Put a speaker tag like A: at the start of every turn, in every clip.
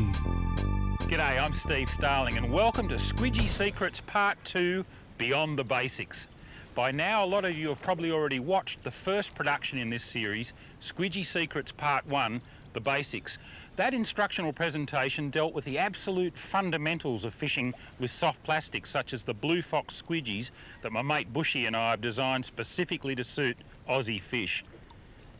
A: G'day, I'm Steve Starling and welcome to Squidgy Secrets Part 2, Beyond the Basics. By now, a lot of you have probably already watched the first production in this series, Squidgy Secrets Part 1, The Basics. That instructional presentation dealt with the absolute fundamentals of fishing with soft plastics, such as the blue Fox Squidgies that my mate Bushy and I have designed specifically to suit Aussie fish.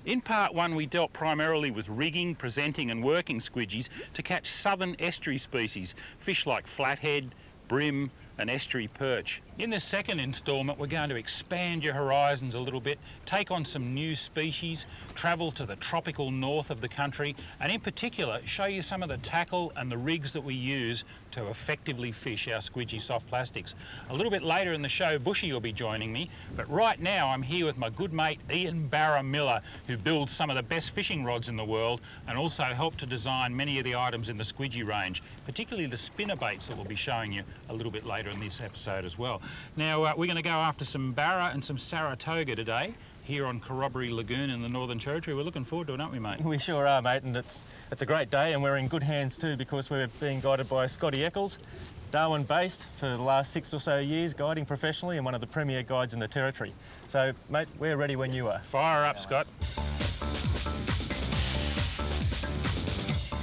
A: In Part 1 we dealt primarily with rigging, presenting and working squidgies to catch southern estuary species, fish like flathead, bream and estuary perch. In this second instalment we're going to expand your horizons a little bit, take on some new species, travel to the tropical north of the country and in particular show you some of the tackle and the rigs that we use to effectively fish our squidgy soft plastics. A little bit later in the show Bushy will be joining me, but right now I'm here with my good mate Ian Barra Miller, who builds some of the best fishing rods in the world and also helped to design many of the items in the squidgy range, particularly the spinner baits that we'll be showing you a little bit later in this episode as well. Now we're going to go after some barra and some Saratoga today here on Corroboree Lagoon in the Northern Territory. We're looking forward to it, aren't we, mate?
B: We sure are, mate, and it's a great day and we're in good hands too because we're being guided by Scotty Eccles, Darwin-based for the last 6 or so years, guiding professionally and one of the premier guides in the Territory. So, mate, we're ready when you are.
A: Fire up, Scott.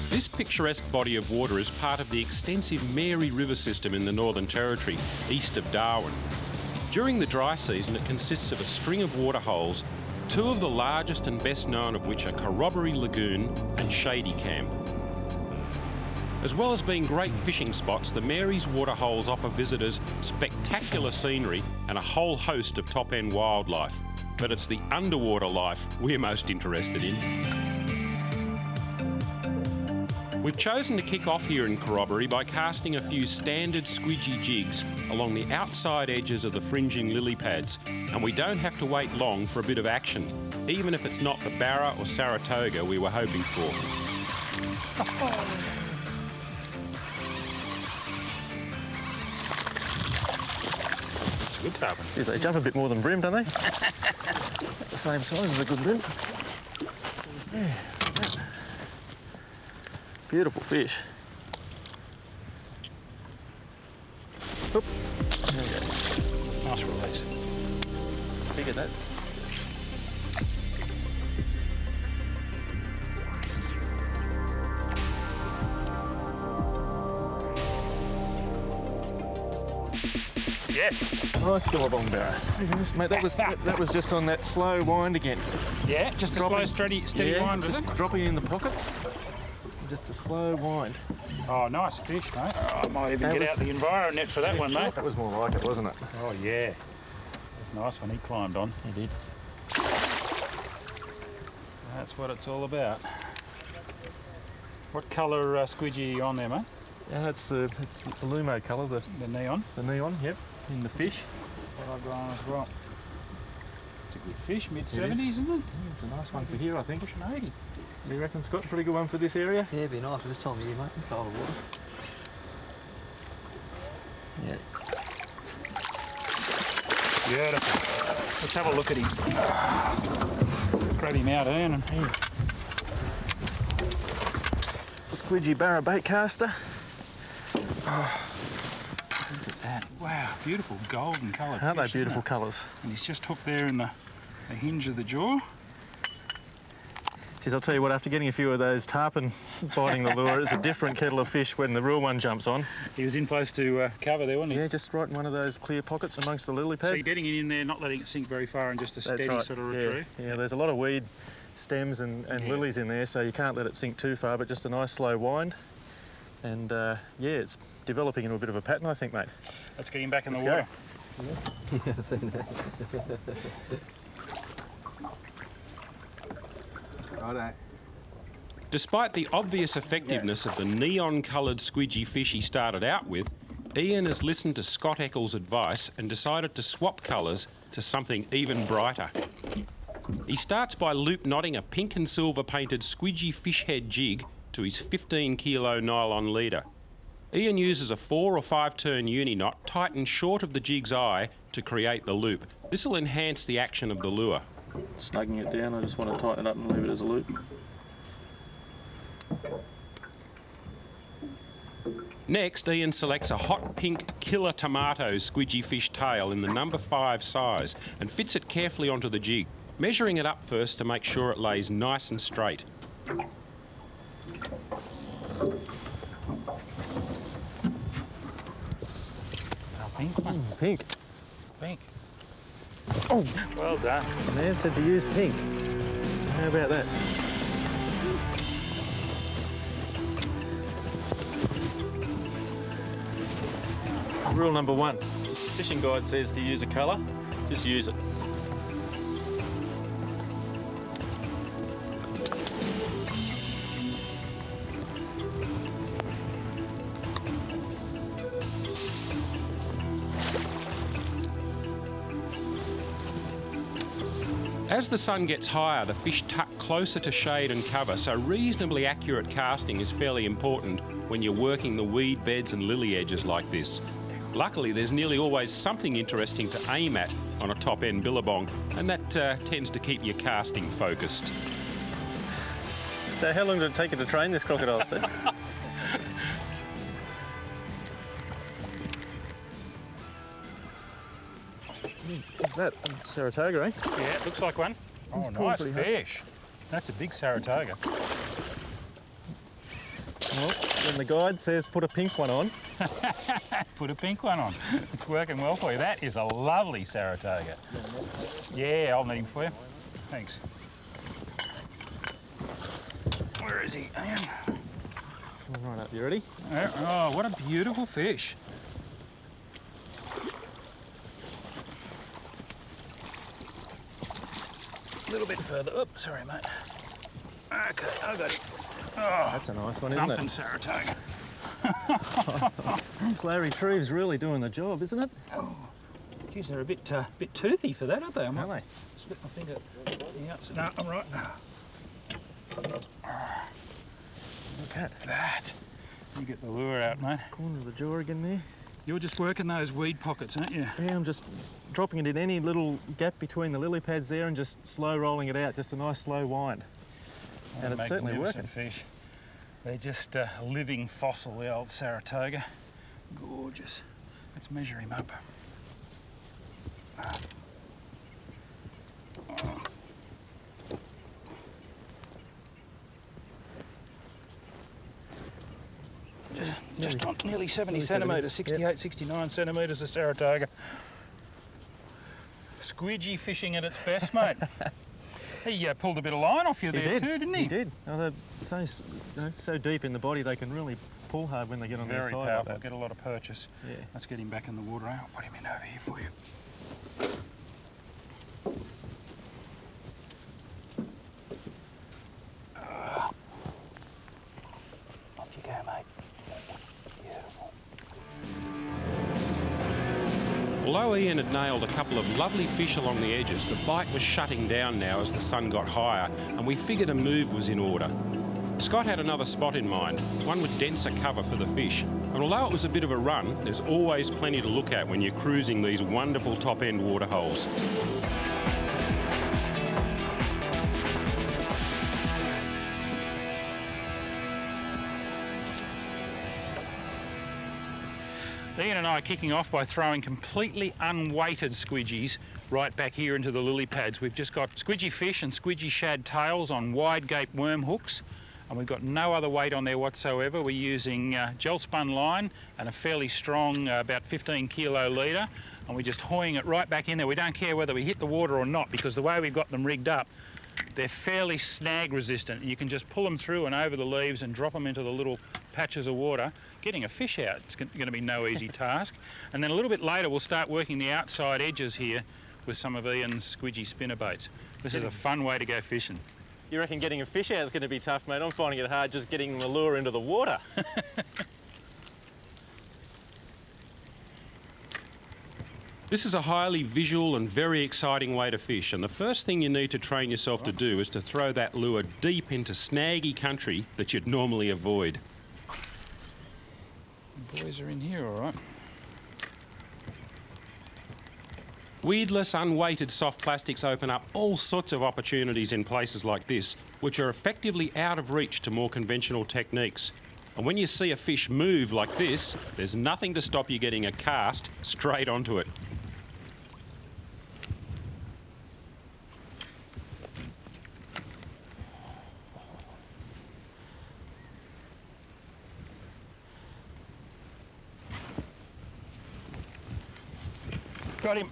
C: This picturesque body of water is part of the extensive Mary River system in the Northern Territory, east of Darwin. During the dry season, it consists of a string of waterholes, 2 of the largest and best known of which are Corroboree Lagoon and Shady Camp. As well as being great fishing spots, the Mary's waterholes offer visitors spectacular scenery and a whole host of top-end wildlife. But it's the underwater life we're most interested in. We've chosen to kick off here in Corroboree by casting a few standard squidgy jigs along the outside edges of the fringing lily pads, and we don't have to wait long for a bit of action, even if it's not the barra or Saratoga we were hoping for.
A: It's a good carbon.
B: Jeez, they jump a bit more than bream, don't they? The same size as a good bream. Yeah. Beautiful fish. Oop. There we go.
A: Nice release.
B: Big at that.
A: Yes.
B: Nice billabong barra. Mate, that was just on that slow wind again.
A: Yeah, just a slow, steady wind, was it?
B: Dropping in the pockets. Just a slow wind.
A: Oh, nice fish, mate. Oh, I might even get out the Enviro net for that one, mate.
B: That was more like it, wasn't it?
A: Oh, yeah. That's nice when he climbed on.
B: He did.
A: That's what it's all about. What colour squidgy are you on there, mate?
B: Yeah, it's the Lumo colour, the
A: neon?
B: The neon, yep, in the fish.
A: What I've got on as well. It's a good fish, mid-70s, isn't it?
B: Yeah, it's a nice one for here, I think.
A: Pushing 80.
B: You reckon, Scott? Pretty good one for this area?
D: Yeah, it'd be nice for this time of year, mate. Cold water. Yeah.
A: Beautiful. Let's have a look at him. Grab him out, Ian.
B: Squidgy barra bait caster.
A: Oh, look at that. Wow, beautiful golden coloured fish.
B: Aren't they beautiful colours?
A: And he's just hooked there in the hinge of the jaw.
B: Geez, I'll tell you what, after getting a few of those tarpon biting the lure, it's a different kettle of fish when the real one jumps on.
A: He was in place to cover there, wasn't he?
B: Yeah, just right in one of those clear pockets amongst the lily pads.
A: So you're getting it in there, not letting it sink very far and just a steady sort of retrieve?
B: Yeah, there's a lot of weed stems and lilies in there, so you can't let it sink too far, but just a nice slow wind. And yeah, it's developing into a bit of a pattern, I think, mate.
A: Let's get him back in the water.
D: Yeah, I've seen that. Righto.
C: Despite the obvious effectiveness of the neon-coloured squidgy fish he started out with, Ian has listened to Scott Eccles' advice and decided to swap colours to something even brighter. He starts by loop knotting a pink and silver painted squidgy fish head jig to his 15-kilo nylon leader. Ian uses a 4 or 5 turn uni knot tightened short of the jig's eye to create the loop. This will enhance the action of the lure.
B: Snugging it down, I just want to tighten it up and leave it as a loop.
C: Next, Ian selects a hot pink killer tomato squidgy fish tail in the number 5 size and fits it carefully onto the jig, measuring it up first to make sure it lays nice and straight.
A: Pink one.
B: Pink.
A: Pink. Oh, well done.
B: The man said to use pink. How about that? Rule number 1. Fishing guide says to use a colour, just use it.
C: As the sun gets higher, the fish tuck closer to shade and cover, so reasonably accurate casting is fairly important when you're working the weed beds and lily edges like this. Luckily, there's nearly always something interesting to aim at on a top-end billabong, and that tends to keep your casting focused.
B: So how long did it take you to train this crocodile, Steve? What's that? Saratoga, eh?
A: Yeah, it looks like one. Oh,
B: It's pulled
A: nice
B: pretty hard.
A: fish. That's a big Saratoga.
B: Well, when the guide says put a pink one on,
A: Put a pink one on. It's working well for you. That is a lovely Saratoga. Yeah, I'll need him for you. Thanks. Where is he, Ian?
B: right up, you ready?
A: Oh, what a beautiful fish. A little bit further. Oops, sorry, mate. Okay, I got it. Oh,
B: That's a nice one, isn't
A: thumping
B: it?
A: Saratoga.
B: It's Larry Treves really doing the job, isn't it?
A: Geez, they're a bit toothy for that, aren't they? I might
B: Are they?
A: slip my finger. Yeah, no, I'm right.
B: Look at
A: That. You get the lure out, mate.
B: corner of the jaw again there.
A: You're just working those weed pockets, aren't you?
B: Yeah, I'm just dropping it in any little gap between the lily pads there and just slow rolling it out, just a nice slow wind. And it's certainly
A: Magnificent
B: working.
A: fish. They're just a living fossil, the old Saratoga. Gorgeous. Let's measure him up. Just on nearly 70 centimetres, 68, 69 centimetres of Saratoga. Squidgy fishing at its best, mate. He pulled a bit of line off you there too, didn't he?
B: He did. Oh, they're so deep in the body, they can really pull hard when they get on their
A: Very
B: side
A: powerful,
B: like that.
A: get a lot of purchase.
B: Yeah.
A: Let's get him back in the water. I'll put him in over here for you. Off you go, mate. Beautiful.
C: Although Ian had nailed a couple of lovely fish along the edges, the bite was shutting down now as the sun got higher, and we figured a move was in order. Scott had another spot in mind, one with denser cover for the fish, and although it was a bit of a run, there's always plenty to look at when you're cruising these wonderful top-end waterholes.
A: Ian and I are kicking off by throwing completely unweighted squidgies right back here into the lily pads. We've just got squidgy fish and squidgy shad tails on wide gape worm hooks, and we've got no other weight on there whatsoever. We're using gel spun line and a fairly strong, about 15 kilo leader, and we're just hoying it right back in there. We don't care whether we hit the water or not, because the way we've got them rigged up, they're fairly snag resistant. You can just pull them through and over the leaves and drop them into the little patches of water. Getting a fish out is going to be no easy task. And then a little bit later we'll start working the outside edges here with some of Ian's squidgy spinnerbaits. This is a fun way to go fishing.
B: You reckon getting a fish out is going to be tough, mate? I'm finding it hard just getting the lure into the water.
C: This is a highly visual and very exciting way to fish, and the first thing you need to train yourself to do is to throw that lure deep into snaggy country that you'd normally avoid.
A: The boys are in here, all right.
C: Weedless, unweighted soft plastics open up all sorts of opportunities in places like this, which are effectively out of reach to more conventional techniques. And when you see a fish move like this, there's nothing to stop you getting a cast straight onto it.
A: Got him.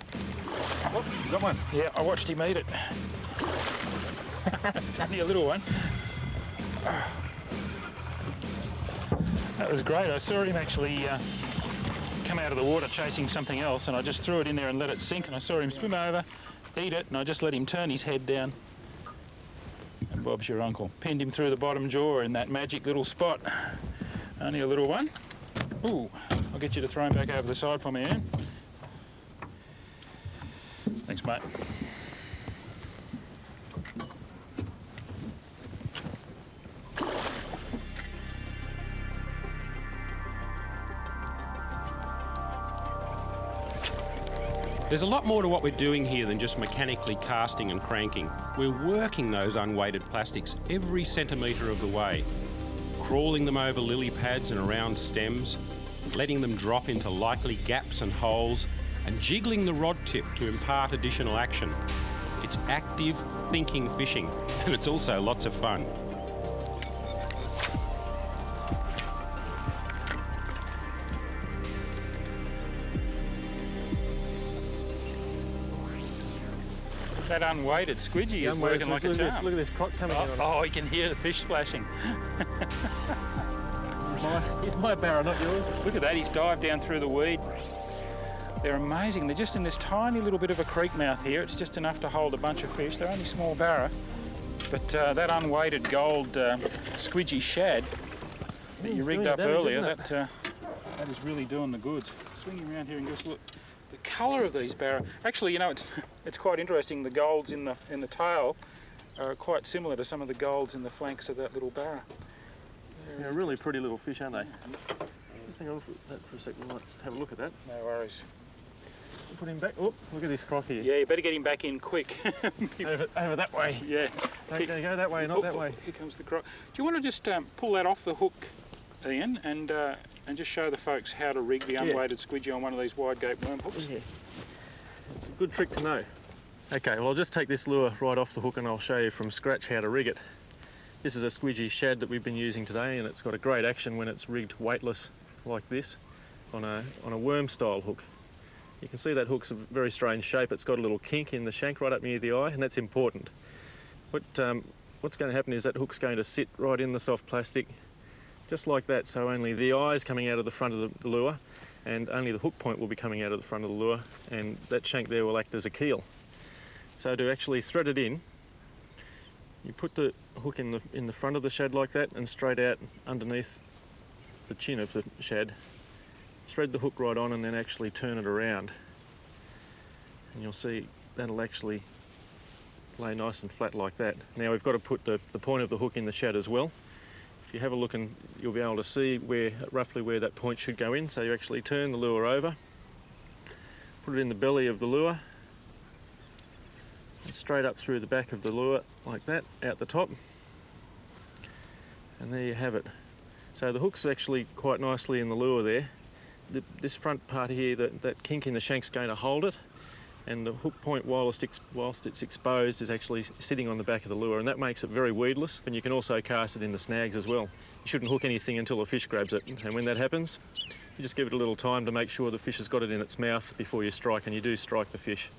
B: Oh, you got one?
A: Yeah, I watched him eat it. It's only a little one. That was great. I saw him actually come out of the water chasing something else, and I just threw it in there and let it sink, and I saw him swim over, eat it, and I just let him turn his head down. And Bob's your uncle. Pinned him through the bottom jaw in that magic little spot. Only a little one. Ooh, I'll get you to throw him back over the side for me, Ian. Thanks, mate.
C: There's a lot more to what we're doing here than just mechanically casting and cranking. We're working those unweighted plastics every centimetre of the way, crawling them over lily pads and around stems, letting them drop into likely gaps and holes, and jiggling the rod tip to impart additional action. It's active, thinking fishing, and it's also lots of fun.
A: That unweighted squidgy is working like a charm.
B: Look at this croc coming in.
A: Oh, you can hear the fish splashing.
B: He's my barra, not yours.
A: Look at that, he's dived down through the weed. They're amazing. They're just in this tiny little bit of a creek mouth here. It's just enough to hold a bunch of fish. They're only small barra. But that unweighted gold squidgy shad that you rigged up earlier, that is really doing the goods. Swing him around here and just look. The colour of these barra. Actually, you know, it's quite interesting. The golds in the tail are quite similar to some of the golds in the flanks of that little barra.
B: They're really pretty little fish, aren't they? Just hang on for that for a second. We might have a look at that.
A: No worries.
B: Put him back. Oh, look at this croc here.
A: Yeah, you better get him back in quick.
B: over that way.
A: Yeah.
B: Go that way, not that way.
A: Here comes the croc. Do you want to just pull that off the hook, Ian, and just show the folks how to rig the unweighted squidgy on one of these wide gape worm hooks?
B: Yeah. It's a good trick to know. Okay, well, I'll just take this lure right off the hook and I'll show you from scratch how to rig it. This is a squidgy shad that we've been using today, and it's got a great action when it's rigged weightless like this on a worm style hook. You can see that hook's a very strange shape. It's got a little kink in the shank right up near the eye, and that's important. What's going to happen is that hook's going to sit right in the soft plastic, just like that, so only the eye's coming out of the front of the lure, and only the hook point will be coming out of the front of the lure, and that shank there will act as a keel. So to actually thread it in, you put the hook in the front of the shad like that, and straight out underneath the chin of the shad. Thread the hook right on and then actually turn it around. And you'll see that'll actually lay nice and flat like that. Now we've got to put the point of the hook in the shad as well. If you have a look, and you'll be able to see roughly where that point should go in. So you actually turn the lure over, put it in the belly of the lure, and straight up through the back of the lure like that, out the top. And there you have it. So the hook's actually quite nicely in the lure there. This front part here, that kink in the shank's going to hold it, and the hook point, whilst it's exposed, is actually sitting on the back of the lure, and that makes it very weedless. And you can also cast it into snags as well. You shouldn't hook anything until the fish grabs it, and when that happens, you just give it a little time to make sure the fish has got it in its mouth before you strike, and you do strike the fish.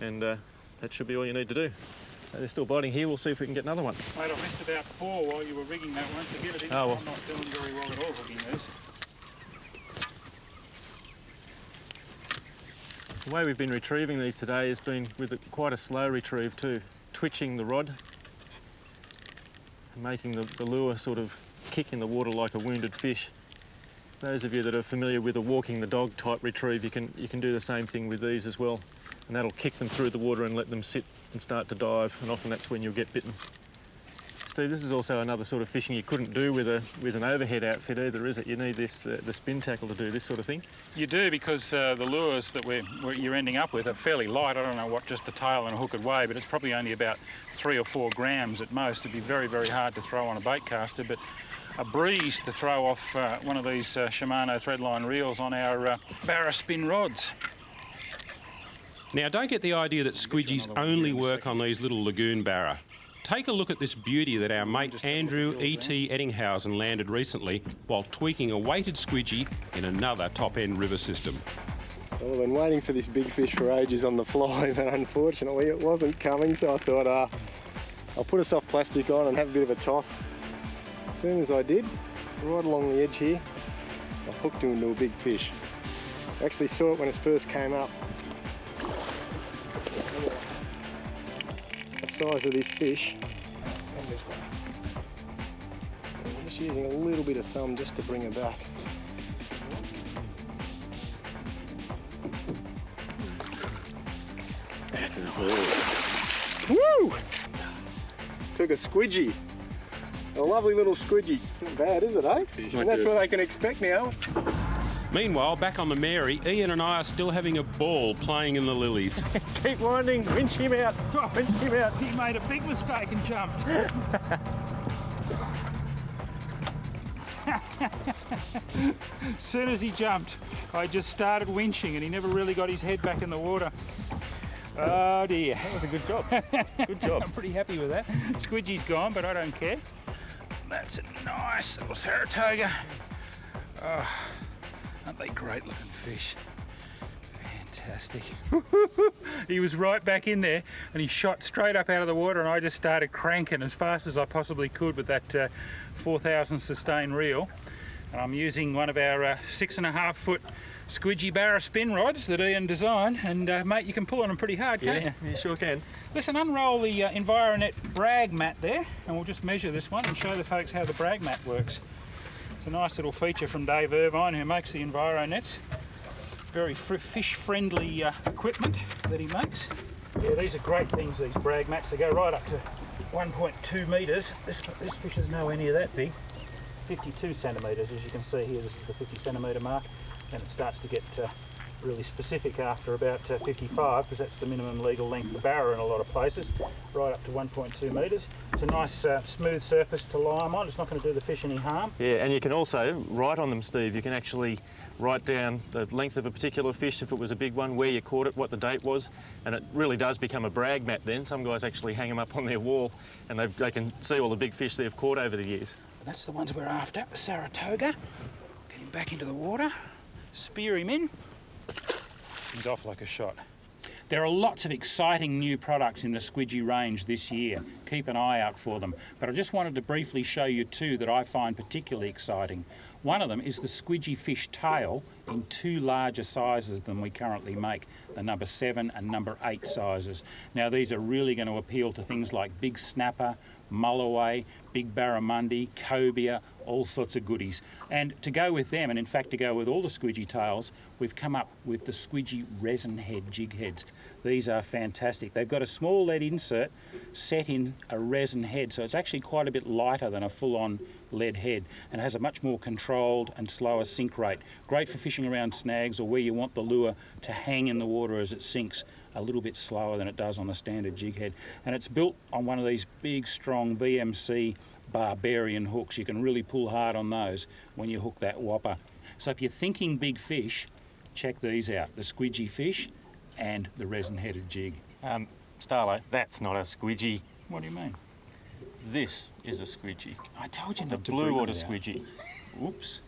B: And that should be all you need to do. So they're still biting here. We'll see if we can get another one.
A: Mate, I missed about 4 while you were rigging that one, so give it in.
B: Oh, well.
A: I'm not doing very well at all hooking these.
B: The way we've been retrieving these today has been with quite a slow retrieve too, twitching the rod and making the lure sort of kick in the water like a wounded fish. Those of you that are familiar with a walking the dog type retrieve, you can do the same thing with these as well, and that'll kick them through the water and let them sit and start to dive, and often that's when you'll get bitten. Steve, this is also another sort of fishing you couldn't do with an overhead outfit either, is it? You need this the spin tackle to do this sort of thing.
A: You do, because the lures that you're ending up with are fairly light. I don't know what just the tail and a hook would weigh, but it's probably only about 3 or 4 grams at most. It'd be very, very hard to throw on a bait caster, but a breeze to throw off one of these Shimano threadline reels on our Barra spin rods.
C: Now, don't get the idea that squidgies only work on these little lagoon barra. Take a look at this beauty that our mate Andrew E.T. Eddinghausen landed recently while tweaking a weighted squidgy in another top-end river system.
E: Well, I've been waiting for this big fish for ages on the fly, but unfortunately it wasn't coming, so I thought I'll put a soft plastic on and have a bit of a toss. As soon as I did, right along the edge here, I hooked into a big fish. I actually saw it when it first came up. The size of this fish, and this one. I'm just using a little bit of thumb just to bring her back. Woo! Took a squidgy. A lovely little squidgy. Not bad, is it, eh? And that's what they can expect now.
C: Meanwhile, back on the Mary, Ian and I are still having a ball playing in the lilies.
B: Keep winding, winch him out, winch him out.
A: He made a big mistake and jumped. As soon as he jumped, I just started winching and he never really got his head back in the water. Oh dear.
B: That was a good job. Good job.
A: I'm pretty happy with that. Squidgy's gone, but I don't care. That's a nice little Saratoga. Oh, aren't they great looking fish? Fantastic. He was right back in there and he shot straight up out of the water, and I just started cranking as fast as I possibly could with that 4,000 sustain reel. And I'm using one of our 6.5 foot Squidgy Barra spin rods that Ian designed, and mate, you can pull on them pretty hard, can't you?
B: You sure can.
A: Listen, unroll the Environet brag mat there, and we'll just measure this one and show the folks how the brag mat works. It's a nice little feature from Dave Irvine, who makes the Environets. Very fish-friendly equipment that he makes. Yeah, these are great things, these brag mats. They go right up to 1.2 metres. This fish is nowhere near that big. 52 centimetres, as you can see here. This is the 50 centimetre mark. And it starts to get really specific after about 55, because that's the minimum legal length of barra in a lot of places, right up to 1.2 metres. It's a nice smooth surface to lime on. It's not going to do the fish any harm.
B: Yeah, and you can also write on them, Steve. You can actually write down the length of a particular fish if it was a big one, where you caught it, what the date was, and it really does become a brag mat then. Some guys actually hang them up on their wall and they can see all the big fish they've caught over the years.
A: And that's the ones we're after, the Saratoga. Get him back into the water. Spear him in. He's off like a shot. There are lots of exciting new products in the Squidgy range this year. Keep an eye out for them. But I just wanted to briefly show you two that I find particularly exciting. One of them is the Squidgy fish tail in 2 larger sizes than we currently make, the number 7 and number 8 sizes. Now these are really going to appeal to things like big snapper, mulloway, big barramundi, cobia, all sorts of goodies. And to go with them, and in fact to go with all the Squidgy tails, we've come up with the Squidgy resin head jig heads. These are fantastic. They've got a small lead insert set in a resin head, so it's actually quite a bit lighter than a full-on lead head, and has a much more controlled and slower sink rate. Great for fishing around snags or where you want the lure to hang in the water as it sinks a little bit slower than it does on the standard jig head. And it's built on one of these big, strong VMC Barbarian hooks. You can really pull hard on those when you hook that whopper. So if you're thinking big fish, check these out, the Squidgy fish and the resin-headed jig.
B: Starlo, that's not a squidgy.
A: What do you mean?
B: This is a squidgy.
A: I told you
B: The
A: not to
B: blue
A: bring
B: water
A: it out.
B: squidgy.
A: Whoops.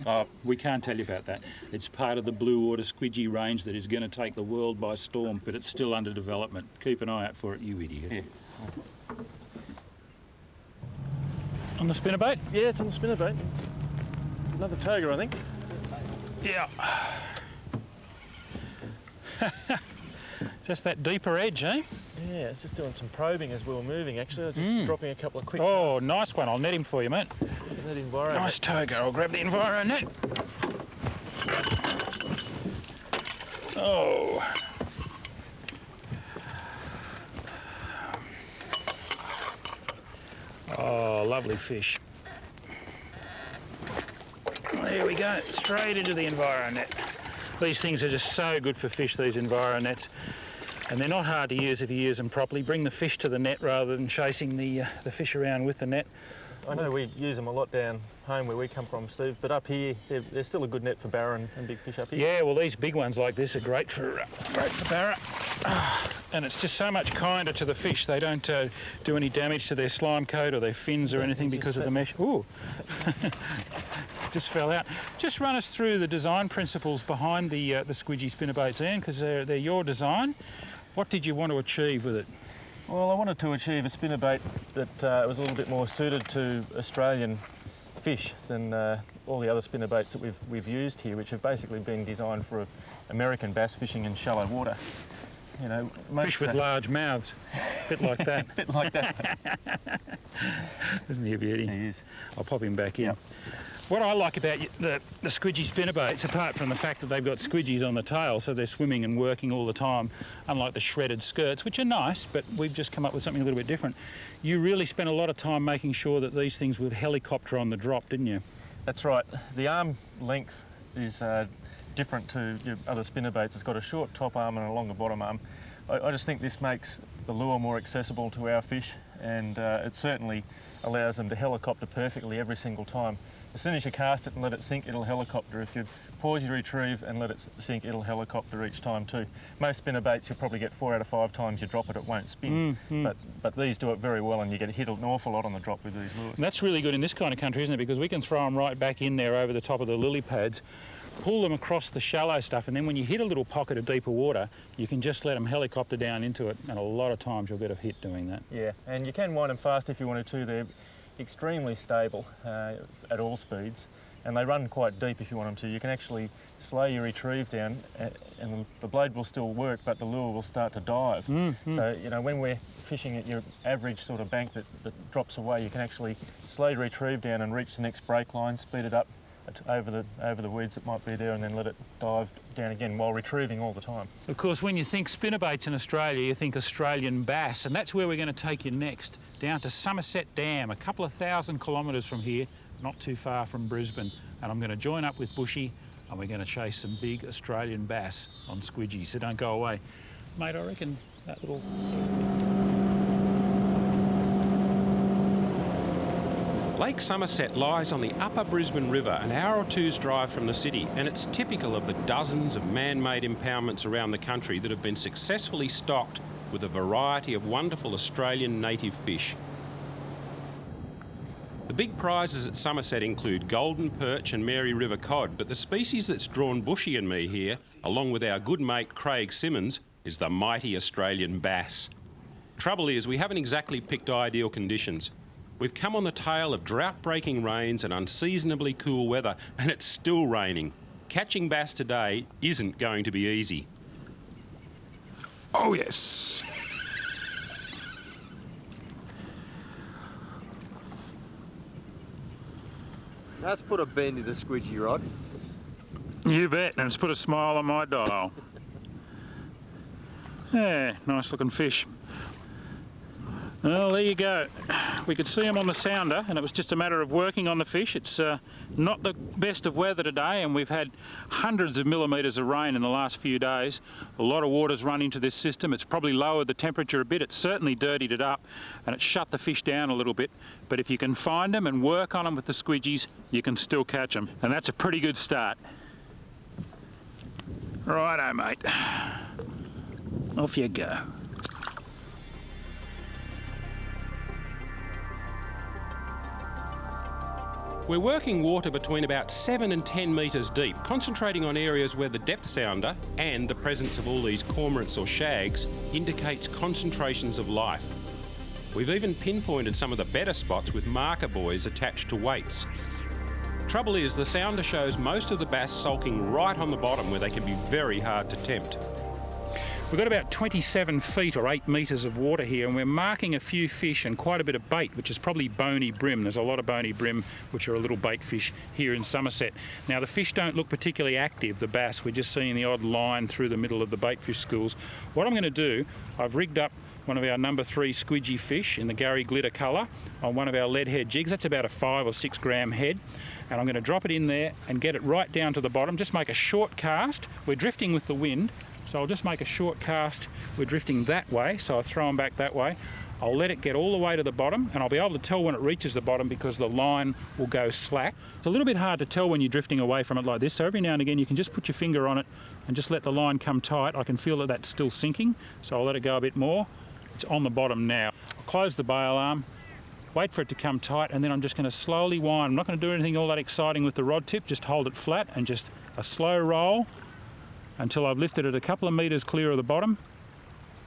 A: We can't tell you about that. It's part of the blue water squidgy range that is going to take the world by storm, but it's still under development. Keep an eye out for it, you idiot.
B: Yeah.
A: On the spinnerbait?
B: Yeah, it's on the spinnerbait. Another toga, I think.
A: Yeah. Just that deeper edge, eh?
B: Yeah, it's just doing some probing as we were moving, actually. I was just dropping a couple of quick
A: Oh,
B: casts.
A: nice one. I'll net him for you, mate.
B: That Enviro
A: Nice toga. I'll grab the Enviro net. Oh. Oh, lovely fish. There we go, straight into the Enviro net. These things are just so good for fish, these Enviro nets. And they're not hard to use if you use them properly. Bring the fish to the net rather than chasing the fish around with the net.
B: I know we use them a lot down home where we come from, Steve, but up here, they're still a good net for barra and big fish up here.
A: Yeah, well, these big ones like this are great for barra. And it's just so much kinder to the fish. They don't do any damage to their slime coat or their fins or anything because of the mesh. Ooh, just fell out. Just run us through the design principles behind the Squidgy spinnerbaits, Ian, because they're your design. What did you want to achieve with it?
B: Well, I wanted to achieve a spinnerbait that was a little bit more suited to Australian fish than all the other spinnerbaits that we've used here, which have basically been designed for American bass fishing in shallow water. You know,
A: fish with large mouths, a bit like that.
B: A bit like that.
A: Isn't he a beauty?
B: He is.
A: I'll pop him back in.
B: Yep.
A: What I like about the Squidgy spinnerbaits, apart from the fact that they've got squidgies on the tail, so they're swimming and working all the time, unlike the shredded skirts, which are nice, but we've just come up with something a little bit different. You really spent a lot of time making sure that these things would helicopter on the drop, didn't you?
B: That's right. The arm length is different to your other spinnerbaits. It's got a short top arm and a longer bottom arm. I just think this makes the lure more accessible to our fish, and it certainly allows them to helicopter perfectly every single time. As soon as you cast it and let it sink, it'll helicopter. If you pause your retrieve and let it sink, it'll helicopter each time too. Most spinnerbaits, you'll probably get 4 out of 5 times you drop it, it won't spin. But these do it very well, and you get hit an awful lot on the drop with these lures.
A: And that's really good in this kind of country, isn't it? Because we can throw them right back in there over the top of the lily pads, pull them across the shallow stuff, and then when you hit a little pocket of deeper water, you can just let them helicopter down into it, and a lot of times you'll get a hit doing that.
B: Yeah, and you can wind them fast if you wanted to. They're extremely stable at all speeds, and they run quite deep if you want them to. You can actually slow your retrieve down, and the blade will still work, but the lure will start to dive. So, you know, when we're fishing at your average sort of bank that drops away, you can actually slow your retrieve down and reach the next break line, speed it up over the weeds that might be there, and then let it dive down again while retrieving all the time.
A: Of course, when you think spinnerbaits in Australia, you think Australian bass, and that's where we're going to take you next, down to Somerset Dam, a couple of 1,000 kilometres from here, not too far from Brisbane. And I'm going to join up with Bushy, and we're going to chase some big Australian bass on Squidgy, so don't go away. Mate, I reckon that little...
C: Lake Somerset lies on the upper Brisbane River, an hour or two's drive from the city, and it's typical of the dozens of man-made impoundments around the country that have been successfully stocked with a variety of wonderful Australian native fish. The big prizes at Somerset include golden perch and Mary River cod, but the species that's drawn Bushy and me here, along with our good mate Craig Simmons, is the mighty Australian bass. Trouble is, we haven't exactly picked ideal conditions. We've come on the tail of drought-breaking rains and unseasonably cool weather, and it's still raining. Catching bass today isn't going to be easy.
A: Oh, yes.
F: That's put a bend in the squidgy rod.
A: You bet, and it's put a smile on my dial. Yeah, nice looking fish. Well, there you go. We could see them on the sounder, and it was just a matter of working on the fish. It's not the best of weather today, and we've had hundreds of millimetres of rain in the last few days. A lot of water's run into this system. It's probably lowered the temperature a bit. It's certainly dirtied it up, and it's shut the fish down a little bit. But if you can find them and work on them with the squidgies, you can still catch them, and that's a pretty good start. Righto, mate. Off you go.
C: We're working water between about 7 and 10 metres deep, concentrating on areas where the depth sounder and the presence of all these cormorants or shags indicates concentrations of life. We've even pinpointed some of the better spots with marker buoys attached to weights. Trouble is, the sounder shows most of the bass sulking right on the bottom where they can be very hard to tempt.
A: We've got about 27 feet or 8 metres of water here, and we're marking a few fish and quite a bit of bait, which is probably bony brim. There's a lot of bony brim, which are a little bait fish here in Somerset. Now, the fish don't look particularly active, the bass. We're just seeing the odd line through the middle of the bait fish schools. What I'm going to do, I've rigged up one of our number 3 squidgy fish in the Gary glitter colour on one of our lead head jigs. That's about a 5 or 6 gram head. And I'm going to drop it in there and get it right down to the bottom. Just make a short cast. We're drifting with the wind, so I'll just make a short cast. We're drifting that way, so I'll throw them back that way. I'll let it get all the way to the bottom, and I'll be able to tell when it reaches the bottom because the line will go slack. It's a little bit hard to tell when you're drifting away from it like this, so every now and again you can just put your finger on it and just let the line come tight. I can feel that that's still sinking, so I'll let it go a bit more. It's on the bottom now. I'll close the bail arm, wait for it to come tight, and then I'm just going to slowly wind. I'm not going to do anything all that exciting with the rod tip, just hold it flat and just a slow roll until I've lifted it a couple of metres clear of the bottom.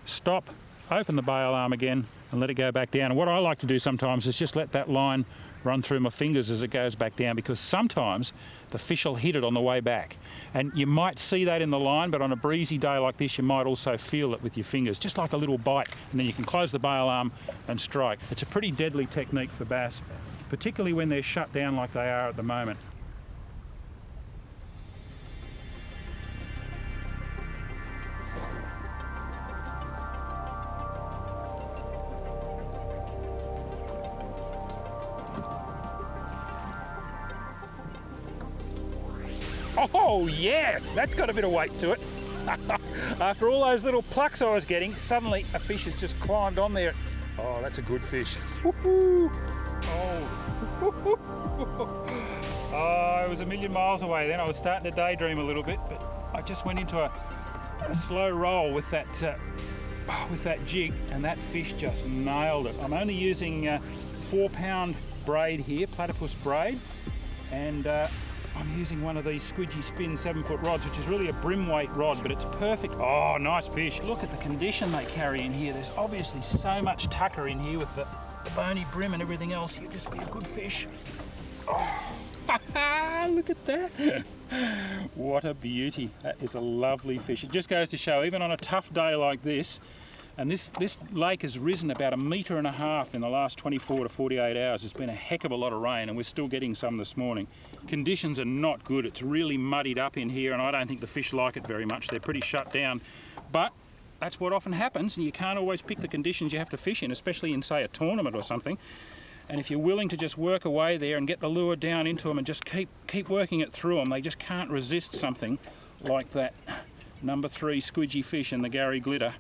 A: Stop, open the bail arm again and let it go back down. And what I like to do sometimes is just let that line run through my fingers as it goes back down, because sometimes the fish will hit it on the way back. And you might see that in the line, but on a breezy day like this, you might also feel it with your fingers, just like a little bite. And then you can close the bail arm and strike. It's a pretty deadly technique for bass, particularly when they're shut down like they are at the moment. Oh yes, that's got a bit of weight to it. After all those little plucks I was getting, suddenly a fish has just climbed on there. Oh, that's a good fish. Woohoo! Oh. Oh, it was a million miles away then. I was starting to daydream a little bit, but I just went into a slow roll with that jig, and that fish just nailed it. I'm only using 4-pound braid here, platypus braid, and I'm using one of these Squidgy Spin 7-foot rods, which is really a brim weight rod, but it's perfect. Oh, nice fish. Look at the condition they carry in here. There's obviously so much tucker in here with the bony brim and everything else. You'd just be a good fish. Oh, look at that. What a beauty. That is a lovely fish. It just goes to show, even on a tough day like this, and this lake has risen about 1.5 meters in the last 24 to 48 hours. There's been a heck of a lot of rain, and we're still getting some this morning. Conditions are not good. It's really muddied up in here, and I don't think the fish like it very much. They're pretty shut down, but that's what often happens, and you can't always pick the conditions you have to fish in, especially in, say, a tournament or something. And if you're willing to just work away there and get the lure down into them and just keep working it through them, they just can't resist something like that number 3 squidgy fish in the Gary glitter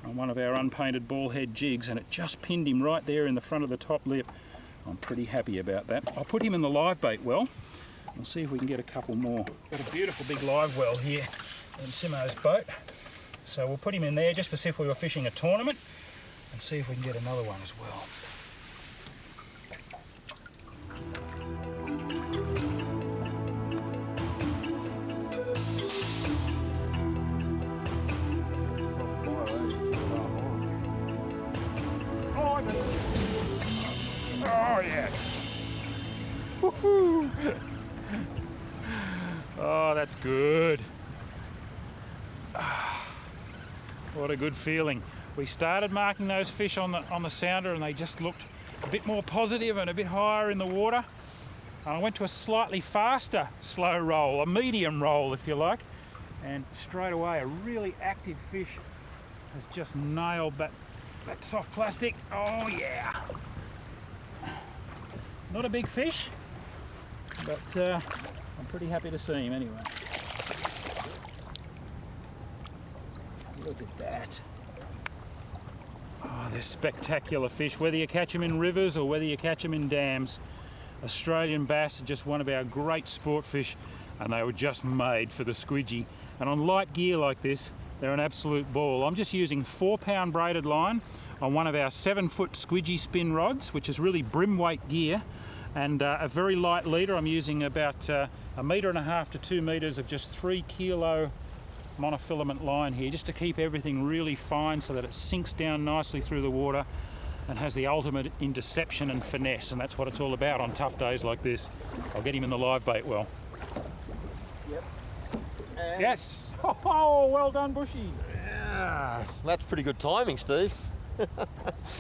A: on one of our unpainted ball head jigs, and it just pinned him right there in the front of the top lip. I'm pretty happy about that. I'll put him in the live bait well. We'll see if we can get a couple more. Got a beautiful big live well here in Simo's boat, so we'll put him in there just to see if we were fishing a tournament and see if we can get another one as well. Oh yes! Woohoo! Oh, that's good. What a good feeling. We started marking those fish on the sounder, and they just looked a bit more positive and a bit higher in the water. And I went to a slightly faster slow roll, a medium roll if you like, and straight away a really active fish has just nailed that soft plastic. Oh yeah! Not a big fish, but I'm pretty happy to see him anyway. Look at that. Oh, they're spectacular fish, whether you catch them in rivers or whether you catch them in dams. Australian bass are just one of our great sport fish, and they were just made for the squidgy. And on light gear like this, they're an absolute ball. I'm just using 4-pound braided line on one of our 7-foot Squidgy Spin rods, which is really brim weight gear, and a very light leader. I'm using about 1.5 meters to 2 meters of just 3 kilo monofilament line here, just to keep everything really fine so that it sinks down nicely through the water and has the ultimate in deception and finesse, and that's what it's all about on tough days like this. I'll get him in the live bait well.
F: Yep. And
A: Yes! Oh, well done, Bushy.
F: yeah, that's pretty good timing, Steve.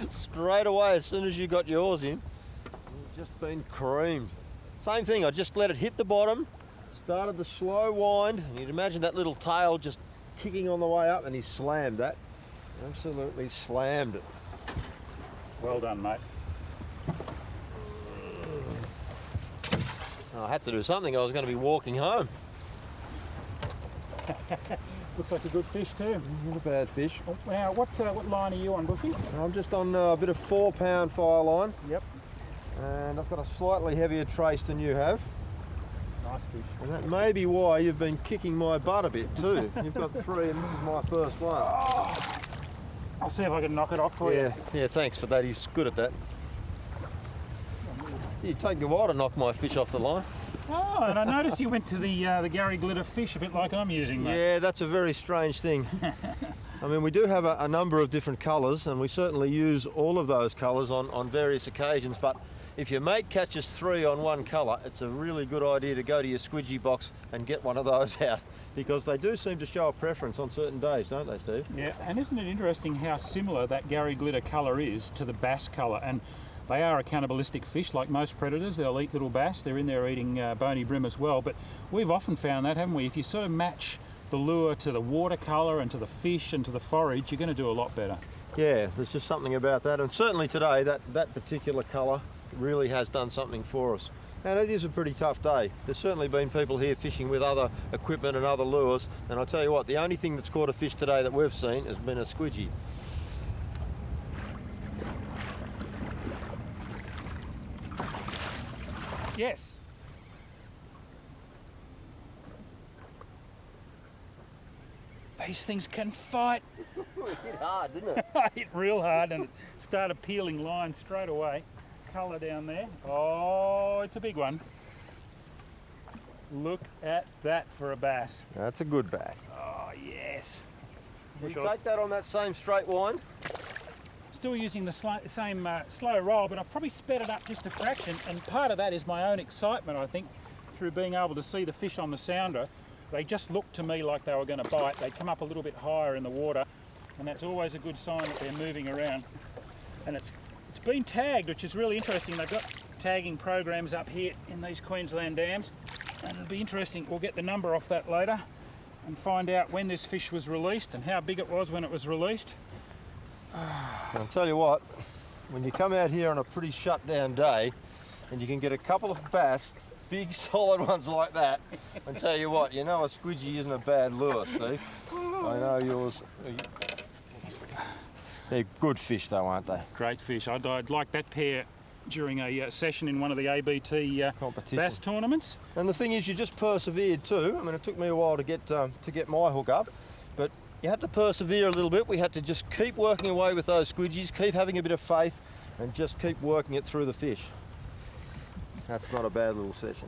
F: Straight away, as soon as you got yours in, you've just been creamed. Same thing, I just let it hit the bottom, started the slow wind, and you'd imagine that little tail just kicking on the way up, and he slammed that. Absolutely slammed it.
A: Well done, mate.
F: I had to do something. I was going to be walking home.
A: Looks like a good fish too.
F: Not a bad fish.
A: Now, what line are you on, Bushy?
F: I'm just on a bit of 4-pound fire line.
A: Yep.
F: And I've got a slightly heavier trace than you have.
A: Nice fish.
F: And that may be why you've been kicking my butt a bit too. You've got 3 and this is my first one.
A: I'll see if I can knock it off for you.
F: Yeah, thanks for that. He's good at that. It'd take a while to knock my fish off the line.
A: Oh, and I noticed you went to the Gary Glitter fish a bit like I'm using, mate.
F: Yeah, that's a very strange thing. I mean, we do have a number of different colours, and we certainly use all of those colours on various occasions, but if your mate catches 3 on one colour, it's a really good idea to go to your squidgy box and get one of those out, because they do seem to show a preference on certain days, don't they, Steve?
A: Yeah, and isn't it interesting how similar that Gary Glitter colour is to the bass colour? And they are a cannibalistic fish, like most predators. They'll eat little bass. They're in there eating bony brim as well. But we've often found that, haven't we? If you sort of match the lure to the watercolour and to the fish and to the forage, you're going to do a lot better.
F: Yeah, there's just something about that. And certainly today, that particular colour really has done something for us. And it is a pretty tough day. There's certainly been people here fishing with other equipment and other lures. And I'll tell you what, the only thing that's caught a fish today that we've seen has been a squidgy.
A: Yes. These things can fight.
F: It hit hard, didn't it?
A: I hit real hard and it started peeling line straight away. Colour down there. Oh, it's a big one. Look at that for a bass.
F: That's a good bass.
A: Oh, yes.
F: You take that on that same straight wind.
A: Still using the same slow roll, but I've probably sped it up just a fraction, and part of that is my own excitement, I think, through being able to see the fish on the sounder. They just looked to me like they were going to bite. They come up a little bit higher in the water, and that's always a good sign that they're moving around. And it's been tagged, which is really interesting. They've got tagging programs up here in these Queensland dams, and it'll be interesting. We'll get the number off that later and find out when this fish was released and how big it was when it was released.
F: I'll tell you what, when you come out here on a pretty shut down day and you can get a couple of bass, big solid ones like that, and tell you what, you know a squidgy isn't a bad lure, Steve. I know yours. They're good fish though, aren't they?
A: Great fish. I'd like that pair during a session in one of the ABT bass tournaments.
F: And the thing is, you just persevered too. I mean, it took me a while to get my hook up, but you had to persevere a little bit. We had to just keep working away with those squidgies, keep having a bit of faith, and just keep working it through the fish. That's not a bad little session.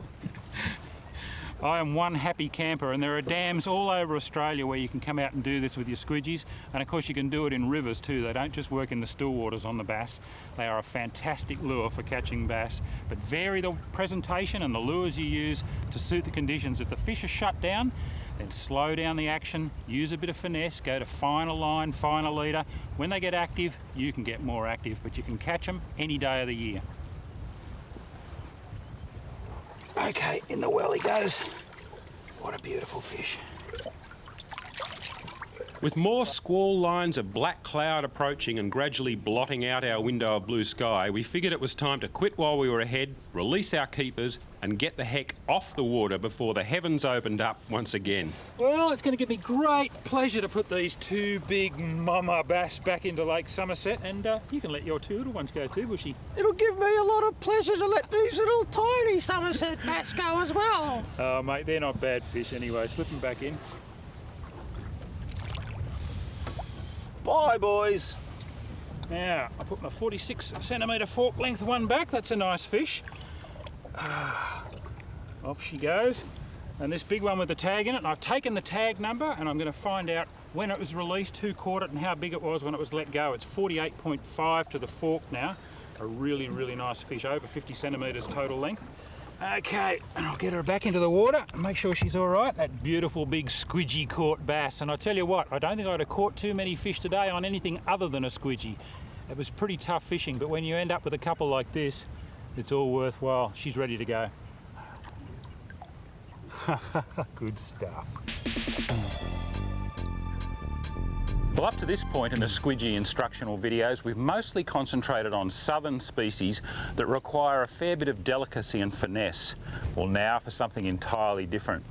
A: I am one happy camper, and there are dams all over Australia where you can come out and do this with your squidgies, and of course you can do it in rivers too. They don't just work in the still waters on the bass. They are a fantastic lure for catching bass, but vary the presentation and the lures you use to suit the conditions. If the fish are shut down, then slow down the action, use a bit of finesse, go to finer line, finer leader. When they get active, you can get more active, but you can catch them any day of the year. Okay, in the well he goes. What a beautiful fish.
C: With more squall lines of black cloud approaching and gradually blotting out our window of blue sky, we figured it was time to quit while we were ahead, release our keepers, and get the heck off the water before the heavens opened up once again.
A: Well, it's going to give me great pleasure to put these 2 big mama bass back into Lake Somerset, and you can let your 2 little ones go too, Bushy.
F: It'll give me a lot of pleasure to let these little tiny Somerset bass go as well.
A: Oh, mate, they're not bad fish anyway. Slip them back in.
F: Bye, boys.
A: Now, I put my 46 centimetre fork length one back. That's a nice fish. Off she goes. And this big one with the tag in it, and I've taken the tag number, and I'm going to find out when it was released, who caught it, and how big it was when it was let go. It's 48.5 to the fork now. A really, really nice fish, over 50 centimetres total length. Okay, and I'll get her back into the water and make sure she's all right. That beautiful big squidgy caught bass. And I tell you what, I don't think I'd have caught too many fish today on anything other than a squidgy. It was pretty tough fishing, but when you end up with a couple like this, it's all worthwhile. She's ready to go. Good stuff. Well, up to this point in the Squidgy instructional videos, we've mostly concentrated on southern species that require a fair bit of delicacy and finesse. Well, now for something entirely different.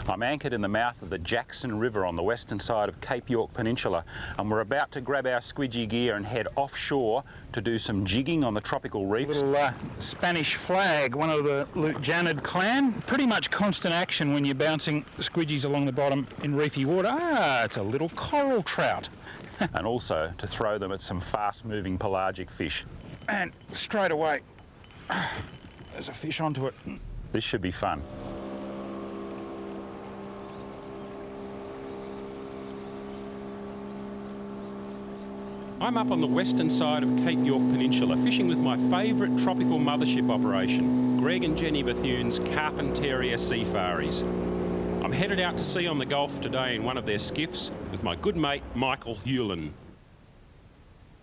A: I'm anchored in the mouth of the Jackson River on the western side of Cape York Peninsula, and we're about to grab our squidgy gear and head offshore to do some jigging on the tropical reefs. Little Spanish flag, one of the Lujanid clan. Pretty much constant action when you're bouncing squidgies along the bottom in reefy water. Ah, it's a little coral trout. And also to throw them at some fast-moving pelagic fish. And straight away, there's a fish onto it. This should be fun.
C: I'm up on the western side of Cape York Peninsula fishing with my favourite tropical mothership operation, Greg and Jenny Bethune's Carpentaria Seafaries. I'm headed out to sea on the Gulf today in one of their skiffs with my good mate Michael Hewlin.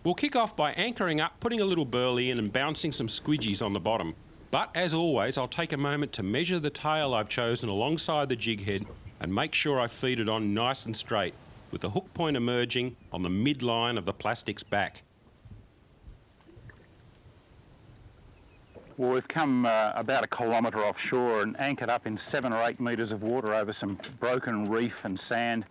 C: We'll kick off by anchoring up, putting a little burley in and bouncing some squidgies on the bottom. But as always, I'll take a moment to measure the tail I've chosen alongside the jig head and make sure I feed it on nice and straight, with the hook point emerging on the midline of the plastic's back.
A: Well, we've come about 1 kilometre offshore and anchored up in 7 or 8 metres of water over some broken reef and sand.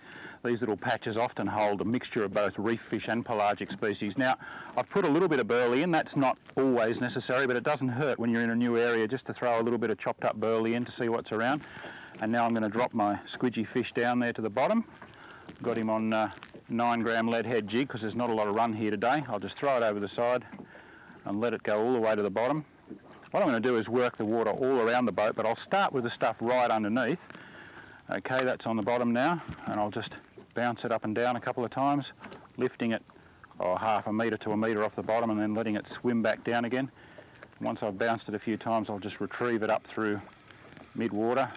A: These little patches often hold a mixture of both reef fish and pelagic species. Now, I've put a little bit of burley in. That's not always necessary, but it doesn't hurt when you're in a new area just to throw a little bit of chopped up burley in to see what's around. And now I'm going to drop my squidgy fish down there to the bottom. Got him on 9-gram lead head jig because there's not a lot of run here today. I'll just throw it over the side and let it go all the way to the bottom. What I'm going to do is work the water all around the boat, but I'll start with the stuff right underneath. Okay, that's on the bottom now, and I'll just bounce it up and down a couple of times, lifting it half a metre to a metre off the bottom and then letting it swim back down again. Once I've bounced it a few times, I'll just retrieve it up through mid-water.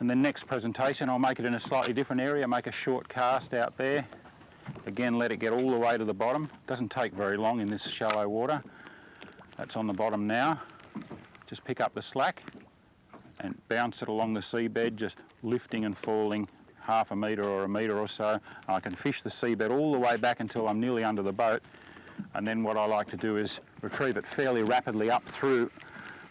A: And then next presentation, I'll make it in a slightly different area, make a short cast out there. Again, let it get all the way to the bottom. Doesn't take very long in this shallow water. That's on the bottom now. Just pick up the slack and bounce it along the seabed, just lifting and falling half a metre or a metre or so. I can fish the seabed all the way back until I'm nearly under the boat. And then what I like to do is retrieve it fairly rapidly up through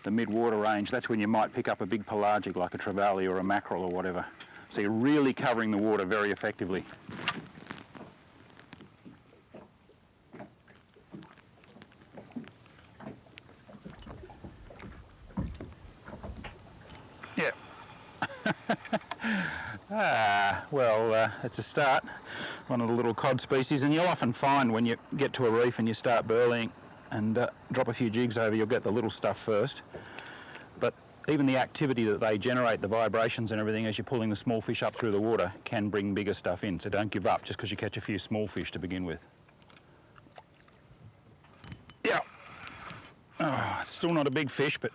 A: the mid-water range. That's when you might pick up a big pelagic like a trevally or a mackerel or whatever. So you're really covering the water very effectively. Yeah. It's a start. One of the little cod species, and you'll often find when you get to a reef and you start burleying and drop a few jigs over, you'll get the little stuff first. But even the activity that they generate, the vibrations and everything as you're pulling the small fish up through the water, can bring bigger stuff in. So don't give up just because you catch a few small fish to begin with. Yeah. Oh, it's still not a big fish, but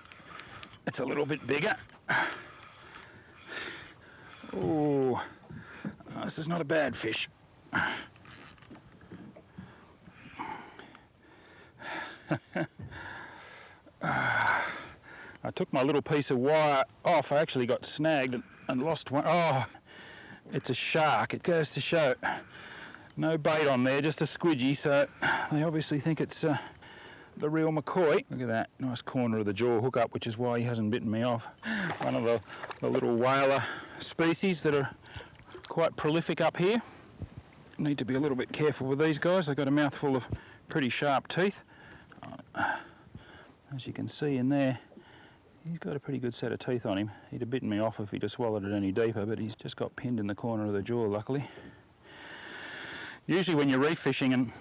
A: it's a little bit bigger. Oh, this is not a bad fish. I took my little piece of wire off. I actually got snagged and lost one. Oh, it's a shark. It goes to show. No bait on there, just a squidgy, so they obviously think it's the real McCoy. Look at that, nice corner of the jaw hook up, which is why he hasn't bitten me off. One of the little whaler species that are quite prolific up here. Need to be a little bit careful with these guys. They've got a mouthful of pretty sharp teeth. As you can see in there, he's got a pretty good set of teeth on him. He'd have bitten me off if he'd have swallowed it any deeper, but he's just got pinned in the corner of the jaw, luckily. Usually when you're reef fishing and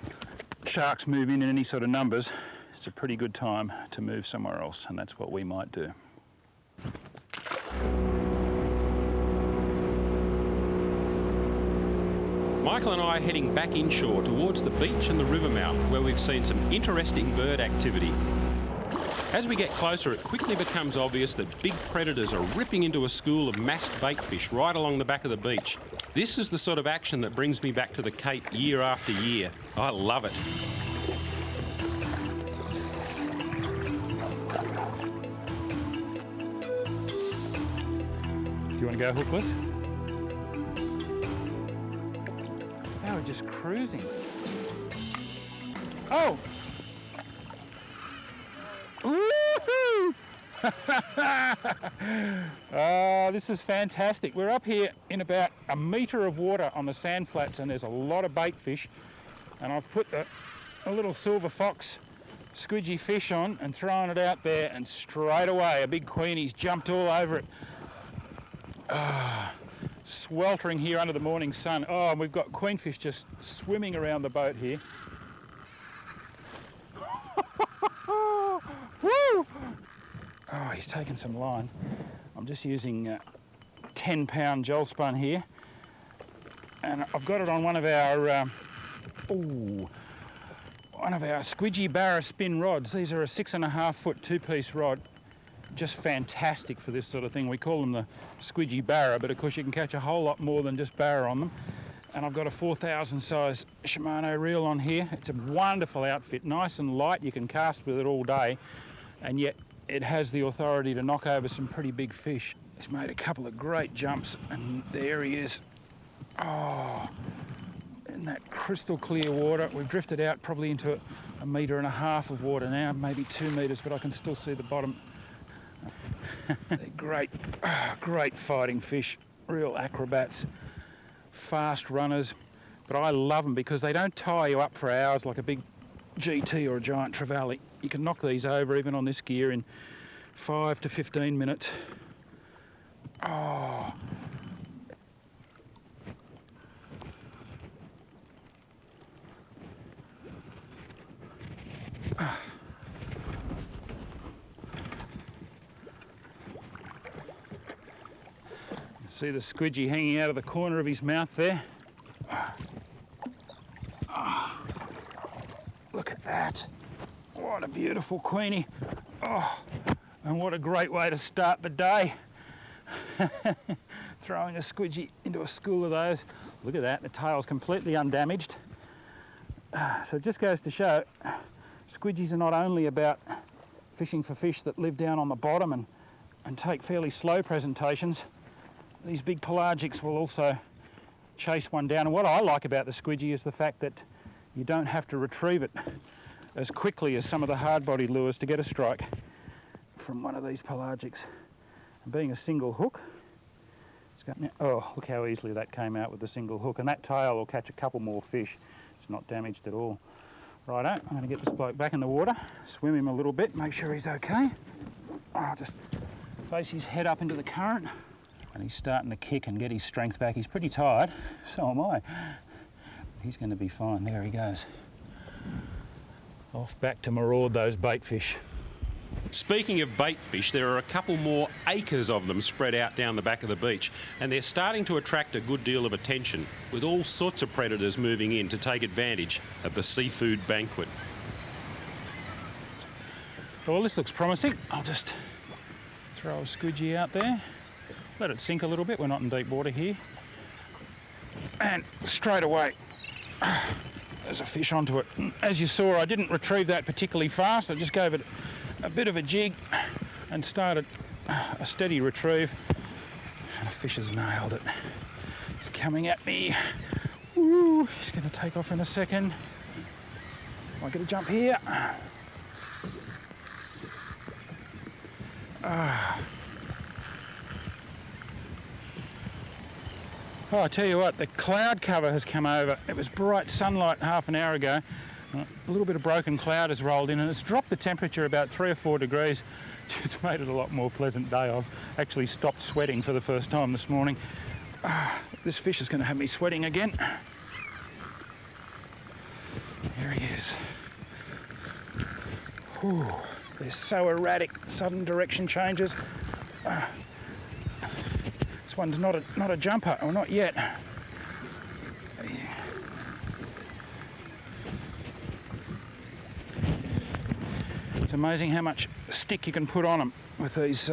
A: sharks move in any sort of numbers, it's a pretty good time to move somewhere else, and that's what we might do.
C: Michael and I are heading back inshore towards the beach and the river mouth, where we've seen some interesting bird activity. As we get closer, it quickly becomes obvious that big predators are ripping into a school of massed baitfish right along the back of the beach. This is the sort of action that brings me back to the Cape year after year. I love it.
A: Do you want to go hookless? Oh, just cruising. Oh! Woohoo! Oh, this is fantastic. We're up here in about a metre of water on the sand flats, and there's a lot of bait fish. And I've put a little silver fox squidgy fish on and thrown it out there, and straight away a big queenie's jumped all over it. Sweltering here under the morning sun. Oh, and we've got queenfish just swimming around the boat here. Woo! Oh, he's taken some line. I'm just using 10-pound gel spun here, and I've got it on one of our Squidgy Barra spin rods. These are a 6.5 foot 2-piece rod. Just fantastic for this sort of thing. We call them the Squidgy Barra, but of course you can catch a whole lot more than just Barra on them. And I've got a 4,000 size Shimano reel on here. It's a wonderful outfit, nice and light. You can cast with it all day, and yet it has the authority to knock over some pretty big fish. He's made a couple of great jumps, and there he is. Oh, in that crystal clear water. We've drifted out probably into 1.5 meters of water now, maybe 2 meters, but I can still see the bottom. They're great, great fighting fish, real acrobats, fast runners, but I love them because they don't tie you up for hours like a big GT or a giant trevally. You can knock these over even on this gear in 5 to 15 minutes. Oh. See the squidgy hanging out of the corner of his mouth there. Oh, look at that. What a beautiful queenie. Oh, and what a great way to start the day. Throwing a squidgy into a school of those. Look at that, the tail's completely undamaged. So it just goes to show squidgies are not only about fishing for fish that live down on the bottom and take fairly slow presentations. These big pelagics will also chase one down. And what I like about the squidgy is the fact that you don't have to retrieve it as quickly as some of the hard-bodied lures to get a strike from one of these pelagics. And being a single hook, it's got, oh, look how easily that came out with the single hook. And that tail will catch a couple more fish. It's not damaged at all. Righto, I'm going to get this bloke back in the water, swim him a little bit, make sure he's okay. I'll just face his head up into the current. And he's starting to kick and get his strength back. He's pretty tired, so am I. He's going to be fine. There he goes. Off back to maraud those bait fish.
C: Speaking of bait fish, there are a couple more acres of them spread out down the back of the beach, and they're starting to attract a good deal of attention, with all sorts of predators moving in to take advantage of the seafood banquet.
A: Well, this looks promising. I'll just throw a squidgy out there. Let it sink a little bit, we're not in deep water here. And straight away, there's a fish onto it. As you saw, I didn't retrieve that particularly fast. I just gave it a bit of a jig and started a steady retrieve. And the fish has nailed it. He's coming at me. Woo, he's going to take off in a second. I get a jump here. Oh, I tell you what, the cloud cover has come over. It was bright sunlight half an hour ago. A little bit of broken cloud has rolled in and it's dropped the temperature about 3 or 4 degrees. It's made it a lot more pleasant day. I've actually stopped sweating for the first time this morning. This fish is going to have me sweating again. Here he is. Whew, they're so erratic, sudden direction changes. This one's not a jumper, or not yet. It's amazing how much stick you can put on them with these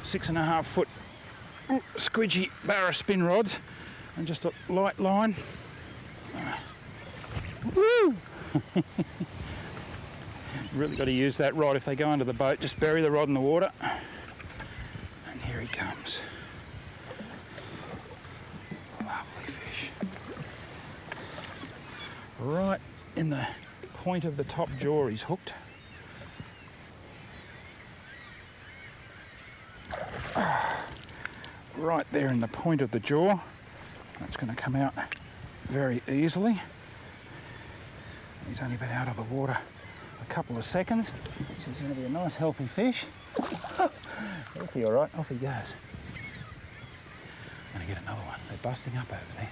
A: 6.5 foot Squidgy Barra spin rods, and just a light line. Woo! Really got to use that rod if they go under the boat. Just bury the rod in the water, and here he comes. Lovely fish. Right in the point of the top jaw he's hooked. Right there in the point of the jaw. That's going to come out very easily. He's only been out of the water a couple of seconds, so it's going to be a nice healthy fish. Healthy, all right, off he goes. I'm going to get another one. They're busting up over there.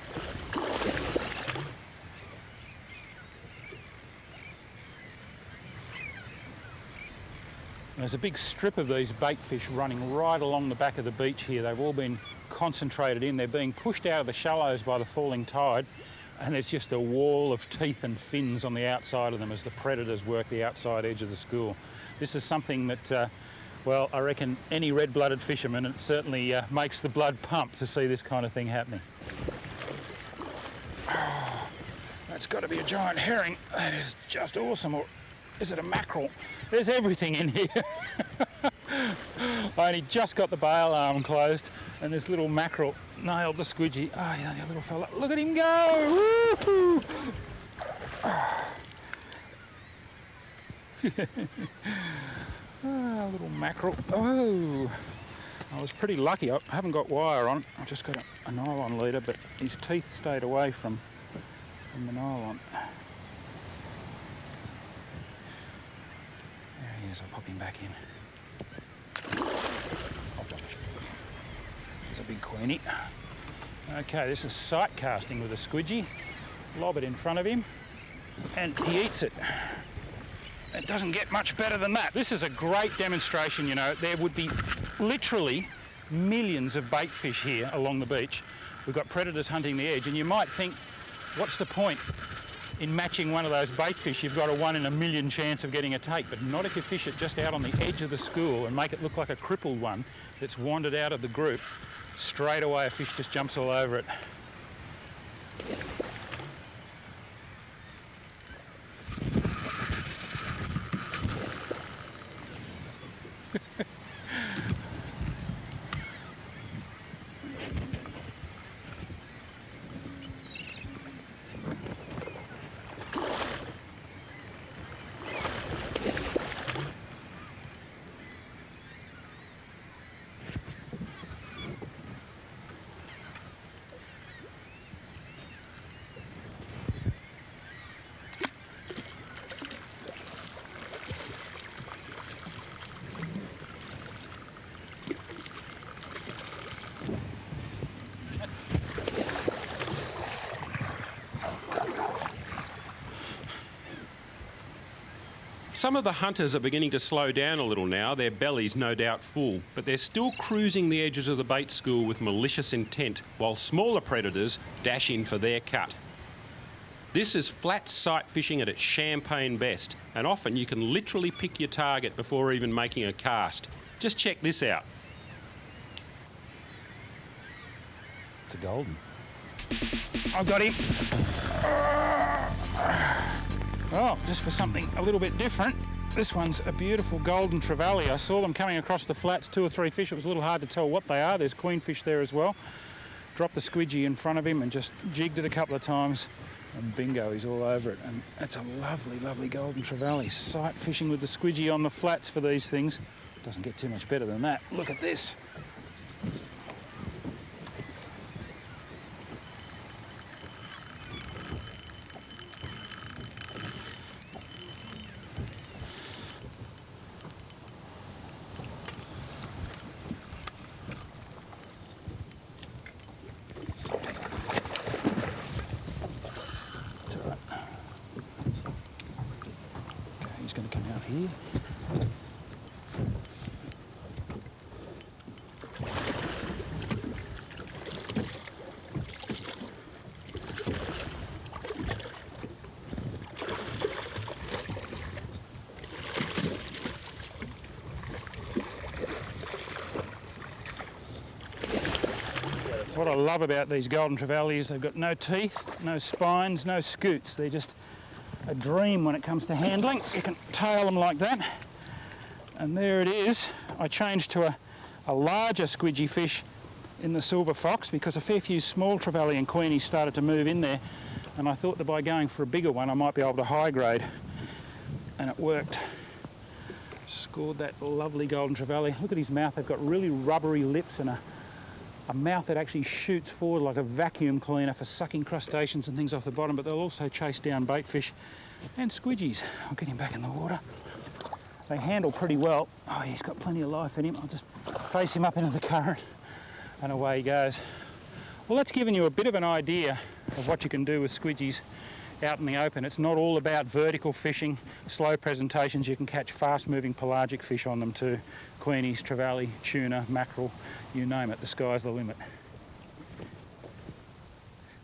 A: There's a big strip of these bait fish running right along the back of the beach here. They've all been concentrated in. They're being pushed out of the shallows by the falling tide, and there's just a wall of teeth and fins on the outside of them as the predators work the outside edge of the school. This is something that, well, I reckon any red-blooded fisherman, it certainly makes the blood pump to see this kind of thing happening. Oh, that's got to be a giant herring. That is just awesome. Or is it a mackerel? There's everything in here. I only just got the bail arm closed and this little mackerel nailed the squidgy. Oh, he's only a little fella. Look at him go! Woo-hoo! Oh, little mackerel. Oh, I was pretty lucky. I haven't got wire on. I just got a nylon leader, but his teeth stayed away from the nylon. There he is. I'll pop him back in. There's a big queenie. Okay, this is sight casting with a squidgy. Lob it in front of him, and he eats it. It doesn't get much better than that. This is a great demonstration, you know. There would be literally millions of bait fish here along the beach. We've got predators hunting the edge, and you might think, what's the point in matching one of those bait fish? You've got a 1 in a million chance of getting a take, but not if you fish it just out on the edge of the school and make it look like a crippled one that's wandered out of the group. Straight away a fish just jumps all over it.
C: Some of the hunters are beginning to slow down a little now, their bellies no doubt full, but they're still cruising the edges of the bait school with malicious intent, while smaller predators dash in for their cut. This is flat sight fishing at its champagne best, and often you can literally pick your target before even making a cast. Just check this out.
A: It's a golden. I've got him. Oh, just for something a little bit different. This one's a beautiful golden trevally. I saw them coming across the flats, 2 or 3 fish. It was a little hard to tell what they are. There's queenfish there as well. Dropped the squidgy in front of him and just jigged it a couple of times. And bingo, he's all over it. And that's a lovely, lovely golden trevally. Sight fishing with the squidgy on the flats for these things. Doesn't get too much better than that. Look at this. He's going to come out here. What I love about these golden trevally is they've got no teeth, no spines, no scoots. They're just a dream when it comes to handling. You can tail them like that. And there it is. I changed to a larger squidgy fish in the silver fox because a fair few small trevally and queenies started to move in there. and I thought that by going for a bigger one I might be able to high grade, and it worked. Scored that lovely golden trevally. Look at his mouth, they've got really rubbery lips and a mouth that actually shoots forward like a vacuum cleaner for sucking crustaceans and things off the bottom, but they'll also chase down bait fish and squidgies. I'll get him back in the water. They handle pretty well. Oh, he's got plenty of life in him. I'll just face him up into the current and away he goes. Well, that's given you a bit of an idea of what you can do with squidgies out in the open. It's not all about vertical fishing, slow presentations. You can catch fast-moving pelagic fish on them too. Queenies, trevally, tuna, mackerel, you name it. The sky's the limit.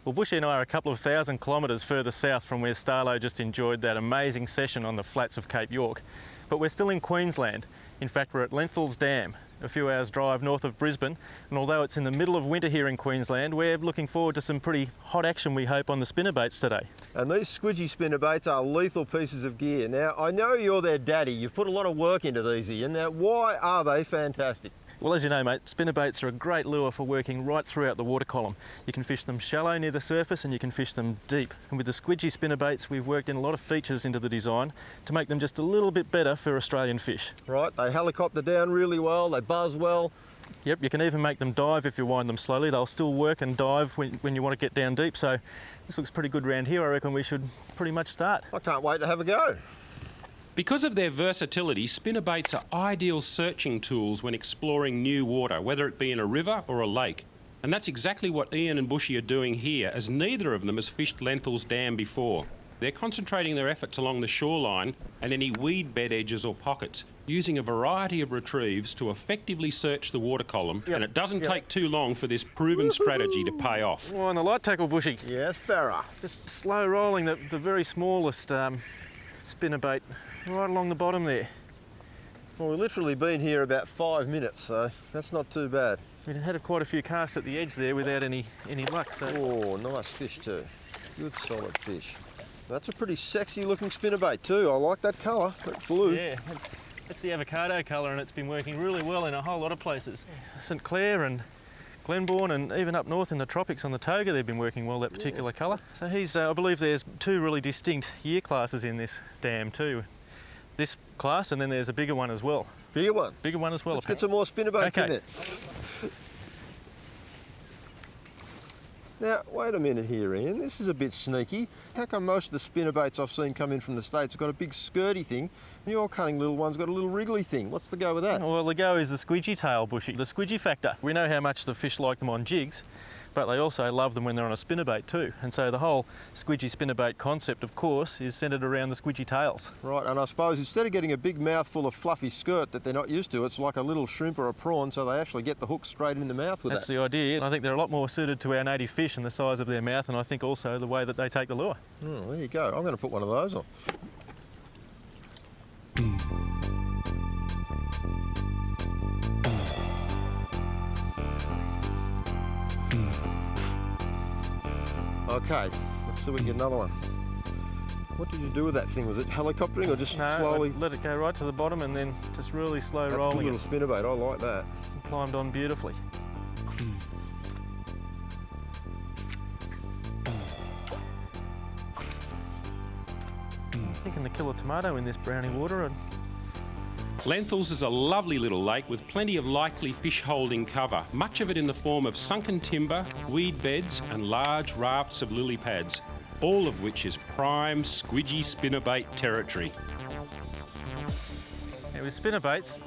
B: Well, Bushy and I are a couple of thousand kilometres further south from where Starlo just enjoyed that amazing session on the flats of Cape York. But we're still in Queensland. In fact, we're at Lenthall's Dam, a few hours drive north of Brisbane. And although it's in the middle of winter here in Queensland, we're looking forward to some pretty hot action, we hope, on the spinnerbaits today.
F: And these squidgy spinnerbaits are lethal pieces of gear. Now, I know you're their daddy. You've put a lot of work into these, Ian. Now, why are they fantastic?
B: Well, as you know, mate, spinnerbaits are a great lure for working right throughout the water column. You can fish them shallow near the surface and you can fish them deep. And with the squidgy spinnerbaits, we've worked in a lot of features into the design to make them just a little bit better for Australian fish.
F: Right, they helicopter down really well, they buzz well.
B: Yep, you can even make them dive if you wind them slowly. They'll still work and dive when you want to get down deep. So this looks pretty good round here. I reckon we should pretty much start.
F: I can't wait to have a go.
C: Because of their versatility, spinnerbaits are ideal searching tools when exploring new water, whether it be in a river or a lake. And that's exactly what Ian and Bushy are doing here, as neither of them has fished Lenthall's Dam before. They're concentrating their efforts along the shoreline and any weed bed edges or pockets, using a variety of retrieves to effectively search the water column, and it doesn't take too long for this proven strategy to pay off.
B: Oh, and the light tackle, Bushy.
F: Yes, Barra.
B: Just slow rolling the very smallest spinnerbait right along the bottom there.
F: Well, we've literally been here about 5 minutes, so that's not too bad.
B: We had quite a few casts at the edge there without any luck. So.
F: Oh, nice fish too. Good solid fish. That's a pretty sexy looking spinnerbait too. I like that colour, that blue.
B: Yeah, it's the avocado colour and it's been working really well in a whole lot of places. St Clair and Glenbourne and even up north in the tropics on the Toga they've been working well, that particular colour. So he's, I believe there's two really distinct year classes in this dam too. This class and then there's a bigger one as well.
F: Bigger one?
B: Bigger one as well.
F: Let's get some more spinnerbaits in there. Now, wait a minute here, Ian. This is a bit sneaky. How come most of the spinnerbaits I've seen come in from the States have got a big skirty thing, and your cunning little one's got a little wriggly thing? What's the go with that?
B: Well, the go is the squidgy tail, Bushy, the squidgy factor. We know how much the fish like them on jigs, but they also love them when they're on a spinnerbait too. And so the whole squidgy spinnerbait concept, of course, is centred around the squidgy tails.
F: Right, and I suppose instead of getting a big mouthful of fluffy skirt that they're not used to, it's like a little shrimp or a prawn, so they actually get the hook straight in the mouth with
B: That's
F: that.
B: the idea. I think they're a lot more suited to our native fish and the size of their mouth, and I think also the way that they take the lure.
F: Oh, there you go. I'm going to put one of those on. Okay, let's see if we can get another one. What did you do with that thing? Was it helicoptering or just slowly?
B: Let it go right to the bottom and then just really slow
F: That's
B: rolling.
F: a good little spinnerbait. I like that.
B: It climbed on beautifully. I'm thinking the killer tomato in this brownie water.
C: Lenthall's is a lovely little lake with plenty of likely fish holding cover, much of it in the form of sunken timber, weed beds and large rafts of lily pads, all of which is prime squidgy spinnerbait territory.
B: Now with spinnerbaits,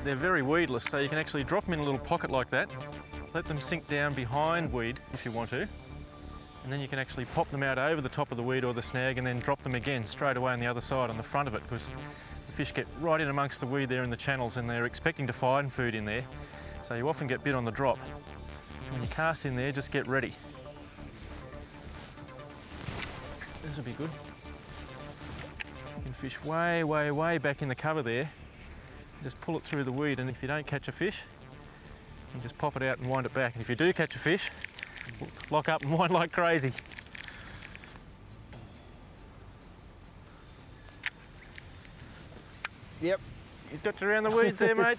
B: they're very weedless, so you can actually drop them in a little pocket like that, let them sink down behind weed if you want to, and then you can actually pop them out over the top of the weed or the snag and then drop them again straight away on the other side on the front of it, because the fish get right in amongst the weed there in the channels and they're expecting to find food in there, so you often get bit on the drop. When you cast in there, just get ready. This will be good. You can fish way, way, way back in the cover there. Just pull it through the weed, and if you don't catch a fish, you can just pop it out and wind it back. And if you do catch a fish, lock up and wind like crazy.
F: Yep.
B: He's got you around the weeds there, mate.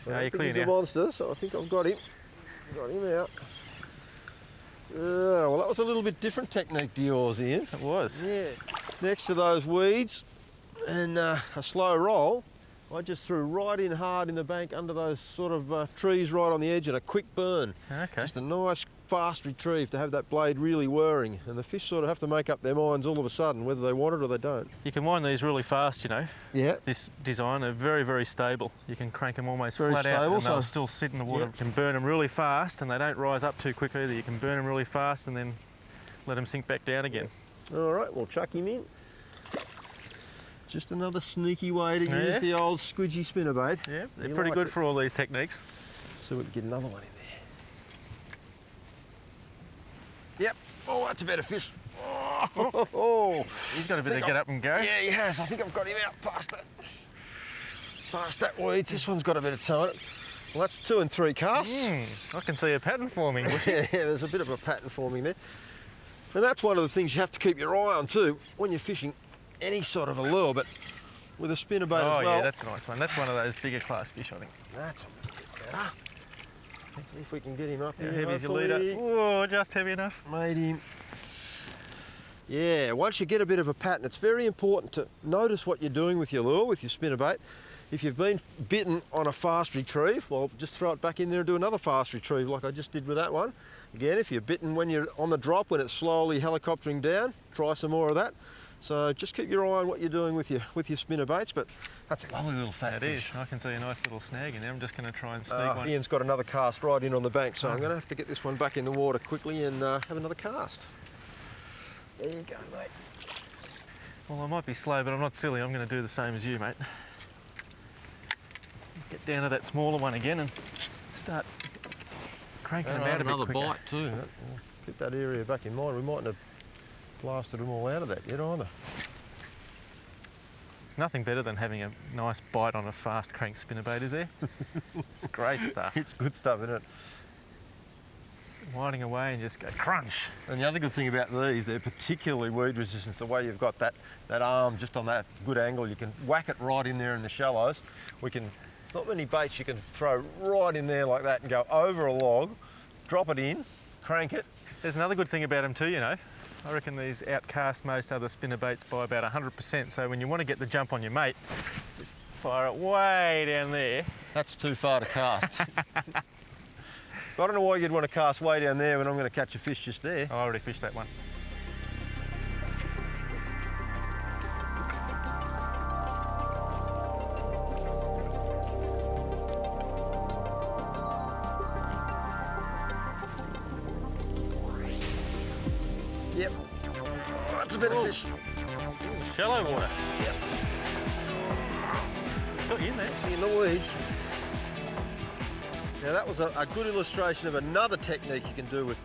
F: I
B: No,
F: don't
B: you're
F: think he's a
B: clear now.
F: monster, so I think I've got him. Got him out. Let's see if we can get another one. What did you do with that thing? Was it helicoptering or just slowly?
B: No,
F: Well, that was a little bit different technique to yours, Ian.
B: It was.
F: Yeah. Next to those weeds and a slow roll, I just threw right in hard in the bank under those sort of trees right on the edge and a quick burn.
B: Okay.
F: Just a nice fast retrieve to have that blade really whirring, and the fish sort of have to make up their minds all of a sudden whether they want it or they don't.
B: You can wind these really fast, you know.
F: Yeah.
B: This design, they're very, very stable. You can crank them almost
F: Very
B: flat out
F: stable,
B: and they'll
F: so-
B: still sit in the water.
F: Yeah.
B: You can burn them really fast and they don't rise up too quick either. You can burn them really fast and then let them sink back down again.
F: All right, we'll chuck him in. Just another sneaky way to
B: Yeah.
F: use the old squidgy spinnerbait.
B: Yeah, they're
F: You
B: pretty
F: like
B: good
F: it.
B: for all these techniques.
F: So we can get another one in there. Yep. Oh, that's a better fish. Oh,
B: He's got a bit of get up and go.
F: yeah, he has. I think I've got him out past that weeds. This one's got a bit of toe in it. Well, that's 2 and 3 casts.
B: I can see a pattern forming.
F: Yeah, there's a bit of a pattern forming there. And that's one of the things you have to keep your eye on too when you're fishing any sort of a lure, but with a spinnerbait
B: Oh
F: as well.
B: yeah, that's a nice one. That's one of those bigger class fish, I think.
F: That's a bit better. Let's see if we can get him up
B: How
F: here.
B: heavy's your
F: hopefully.
B: leader? Oh, just heavy enough.
F: Made him. Yeah, once you get a bit of a pattern, it's very important to notice what you're doing with your lure, with your spinnerbait. If you've been bitten on a fast retrieve, well, just throw it back in there and do another fast retrieve like I just did with that one. Again, if you're bitten when you're on the drop, when it's slowly helicoptering down, try some more of that. So just keep your eye on what you're doing with your spinnerbaits, but that's a lovely little fat
B: It
F: fish.
B: is. I can see a nice little snag in there. I'm just going to try and sneak one.
F: Ian's got another cast right in on the bank, so I'm going to have to get this one back in the water quickly and have another cast. There you go, mate.
B: Well, I might be slow, but I'm not silly. I'm going to do the same as you, mate. Get down to that smaller one again and start cranking them out a bit quicker.
F: too. Keep that area back in mind. We mightn't have blasted them all out of that yet either.
B: It's nothing better than having a nice bite on a fast crank spinnerbait, is there? It's great stuff.
F: It's good stuff, isn't it?
B: Winding away and just go crunch.
F: And the other good thing about these, they're particularly weed resistant. The way you've got that arm just on that good angle, you can whack it right in there in the shallows. It's not many baits you can throw right in there like that and go over a log, drop it in, crank it.
B: There's another good thing about them too, you know. I reckon these outcast most other spinnerbaits by about 100%. So when you want to get the jump on your mate, just fire it way down there.
F: That's too far to cast. I don't know why you'd want to cast way down there when I'm going to catch a fish just there.
B: I already fished that one.
F: Yep. Oh, that's a better fish.
B: Shallow water.
F: Yep.
B: Got you in there.
F: In the weeds. Now that was a good illustration of another technique you can do with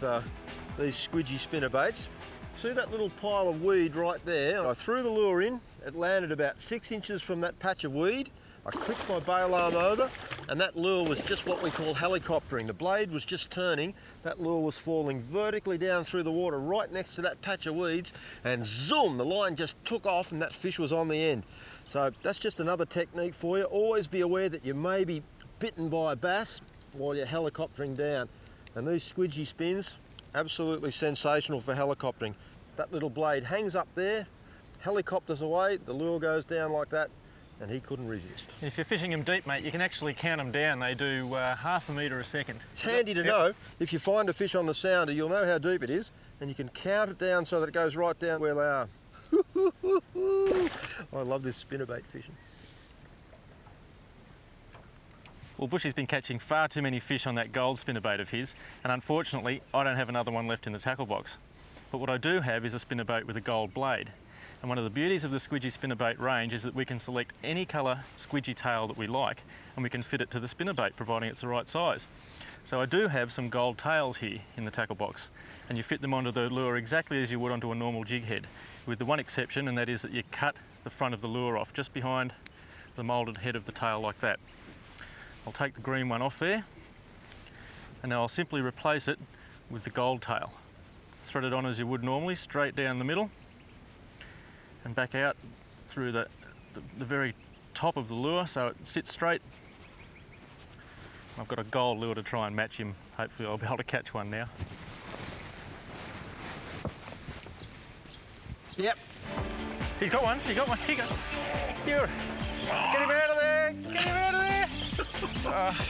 F: these squidgy spinnerbaits. See that little pile of weed right there? I threw the lure in, it landed about 6 inches from that patch of weed. I clicked my bail arm over, and that lure was just what we call helicoptering. The blade was just turning, that lure was falling vertically down through the water right next to that patch of weeds, and zoom, the line just took off and that fish was on the end. So that's just another technique for you. Always be aware that you may be bitten by a bass while you're helicoptering down. And these squidgy spins, absolutely sensational for helicoptering. That little blade hangs up there, helicopters away, the lure goes down like that, and he couldn't resist.
B: If you're fishing them deep, mate, you can actually count them down. They do half a metre a second.
F: It's handy to know, if you find a fish on the sounder, you'll know how deep it is, and you can count it down so that it goes right down where they are. I love this spinnerbait fishing.
B: Well, Bushy's been catching far too many fish on that gold spinnerbait of his, and unfortunately, I don't have another one left in the tackle box. But what I do have is a spinnerbait with a gold blade. And one of the beauties of the Squidgy spinnerbait range is that we can select any colour squidgy tail that we like, and we can fit it to the spinnerbait, providing it's the right size. So I do have some gold tails here in the tackle box, and you fit them onto the lure exactly as you would onto a normal jig head, with the one exception, and that is that you cut the front of the lure off just behind the moulded head of the tail like that. I'll take the green one off there, and now I'll simply replace it with the gold tail. Thread it on as you would normally, straight down the middle, and back out through the very top of the lure so it sits straight. I've got a gold lure to try and match him. Hopefully I'll be able to catch one now.
F: Yep.
B: He's got one. He got one. He got. You're. Get him out of there. Get him out of there.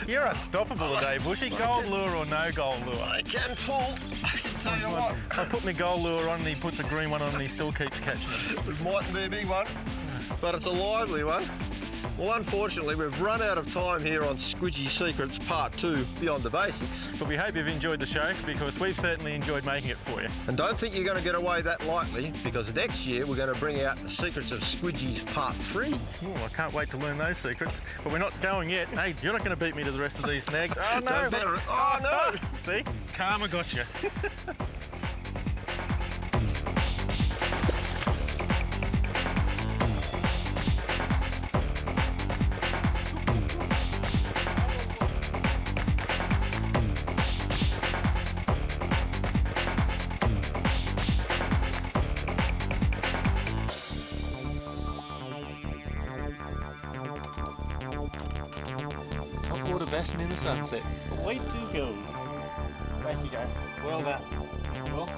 B: You're unstoppable today, Bushy. Gold lure or no gold lure?
F: I can pull. I can tell you what.
B: I put my gold lure on and he puts a green one on and he still keeps catching them.
F: It mightn't be a big one, but it's a lively one. Well, unfortunately, we've run out of time here on Squidgy Secrets Part 2, Beyond the Basics.
B: But we hope you've enjoyed the show because we've certainly enjoyed making it for you.
F: And don't think you're going to get away that lightly, because next year we're going to bring out the Secrets of Squidgies Part 3.
B: Oh, I can't wait to learn those secrets. But we're not going yet. Hey, you're not going to beat me to the rest of these snags. Oh, no.
F: Oh, no.
B: See? Karma got you.
G: Water bassin in the sunset. Way to go.
B: Back you go.
G: Well done. Well.